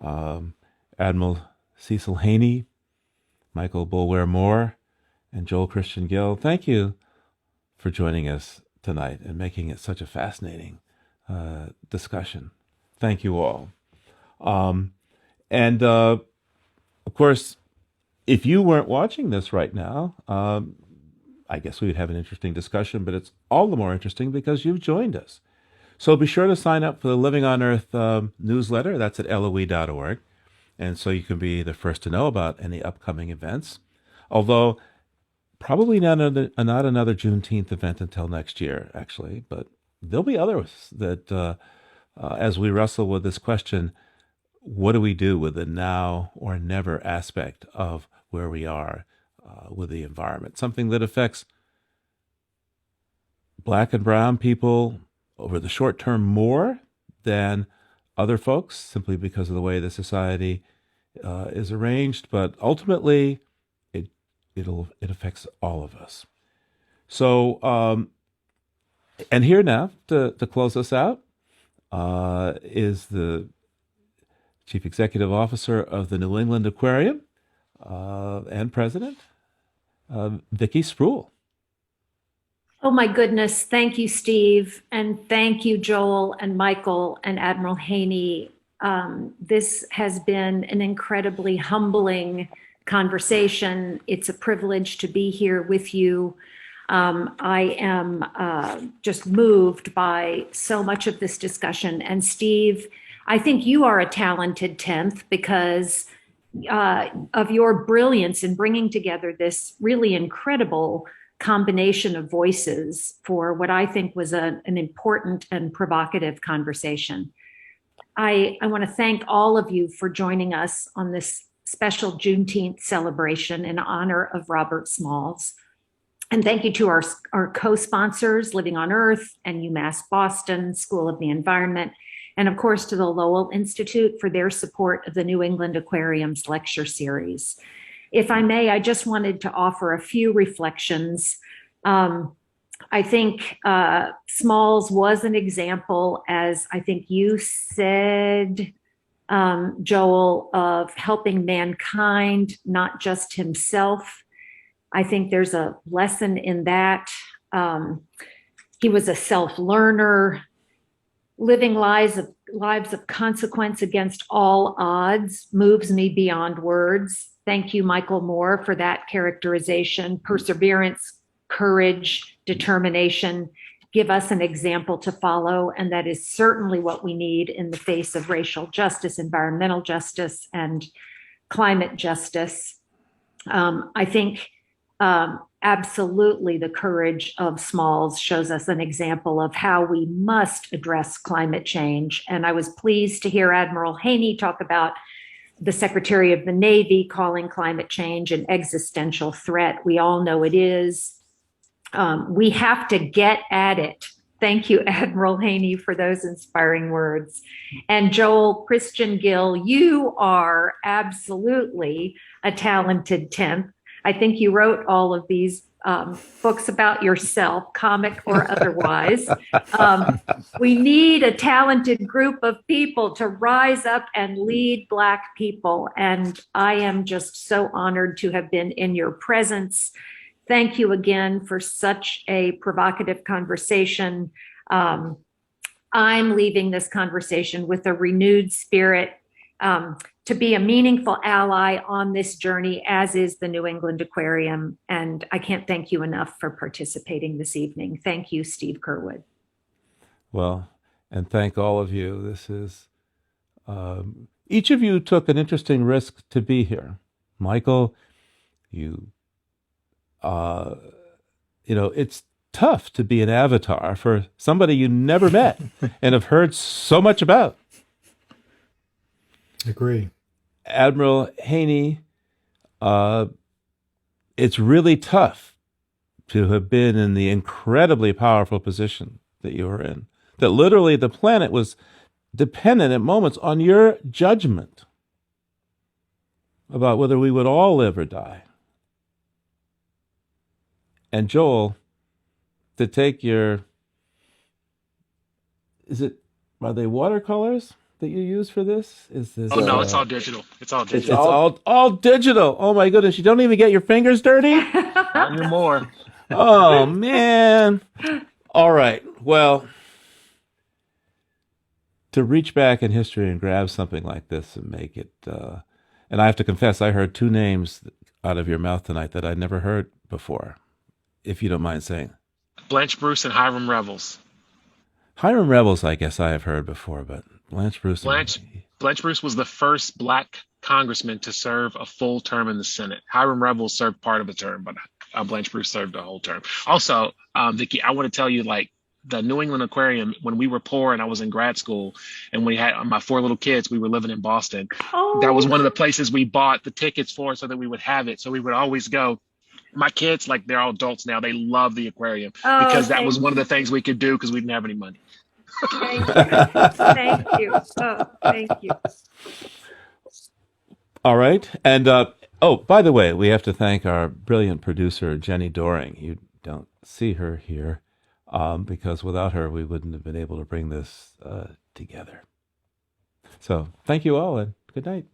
Admiral Cecil Haney, Michael Boulware Moore, and Joel Christian Gill. Thank you for joining us tonight and making it such a fascinating discussion. Thank you all. And of course, if you weren't watching this right now, I guess we would have an interesting discussion, but it's all the more interesting because you've joined us. So be sure to sign up for the Living on Earth newsletter. That's at loe.org. And so you can be the first to know about any upcoming events. Although probably not another Juneteenth event until next year, actually. But there'll be others that, as we wrestle with this question, what do we do with the now or never aspect of where we are with the environment? Something that affects Black and brown people over the short term more than other folks, simply because of the way the society is arranged. But ultimately, it affects all of us. So, and here now to close us out is the Chief Executive Officer of the New England Aquarium and President, Vikki Spruill. Oh my goodness. Thank you, Steve. And thank you, Joel and Michael and Admiral Haney. This has been an incredibly humbling conversation. It's a privilege to be here with you. I am just moved by so much of this discussion. And Steve, I think you are a talented 10th because of your brilliance in bringing together this really incredible combination of voices for what I think was an important and provocative conversation. I want to thank all of you for joining us on this special Juneteenth celebration in honor of Robert Smalls. And thank you to our co-sponsors, Living on Earth and UMass Boston School of the Environment, and of course to the Lowell Institute for their support of the New England Aquarium's lecture series. If I may, I just wanted to offer a few reflections. I think Smalls was an example, as I think you said, Joel, of helping mankind, not just himself. I think there's a lesson in that. He was a self-learner, living lives of consequence against all odds moves me beyond words. Thank you, Michael Moore, for that characterization. Perseverance, courage, determination give us an example to follow, and that is certainly what we need in the face of racial justice, environmental justice, and climate justice. I think absolutely the courage of Smalls shows us an example of how we must address climate change. And I was pleased to hear Admiral Haney talk about the Secretary of the Navy calling climate change an existential threat. We all know it is. We have to get at it. Thank you, Admiral Haney, for those inspiring words. And Joel Christian Gill, you are absolutely a talented 10th. I think you wrote all of these books about yourself, comic or otherwise. We need a talented group of people to rise up and lead Black people. And I am just so honored to have been in your presence. Thank you again for such a provocative conversation. I'm leaving this conversation with a renewed spirit. to be a meaningful ally on this journey, as is the New England Aquarium. And I can't thank you enough for participating this evening. Thank you, Steve Curwood. Well, and thank all of you. This is, each of you took an interesting risk to be here. Michael, you know, it's tough to be an avatar for somebody you never met and have heard so much about. Agree. Admiral Haney, it's really tough to have been in the incredibly powerful position that you were in, that literally the planet was dependent at moments on your judgment about whether we would all live or die. And Joel, to take your, are they watercolors that you use for this? Is this? Oh no, it's all digital. It's all It's digital. all digital. Oh my goodness, you don't even get your fingers dirty? Not anymore. Oh man. All right. Well, to reach back in history and grab something like this and make it, and I have to confess, I heard two names out of your mouth tonight that I'd never heard before, if you don't mind saying. Blanche Bruce and Hiram Revels. Hiram Revels, I guess I have heard before, but Blanche Bruce. Blanche Bruce was the first Black congressman to serve a full term in the Senate. Hiram Revels served part of a term, but Blanche Bruce served the whole term. Also, Vikki, I want to tell you, like, the New England Aquarium, when we were poor and I was in grad school and we had my 4 little kids, we were living in Boston. Oh. That was one of the places we bought the tickets for so that we would have it. So we would always go. My kids, like, they're all adults now. They love the aquarium because that was one of the things we could do because we didn't have any money. Thank you. Thank you. Oh, thank you. All right. And, oh, by the way, we have to thank our brilliant producer, Jenny Doring. You don't see her here because without her, we wouldn't have been able to bring this together. So thank you all and good night.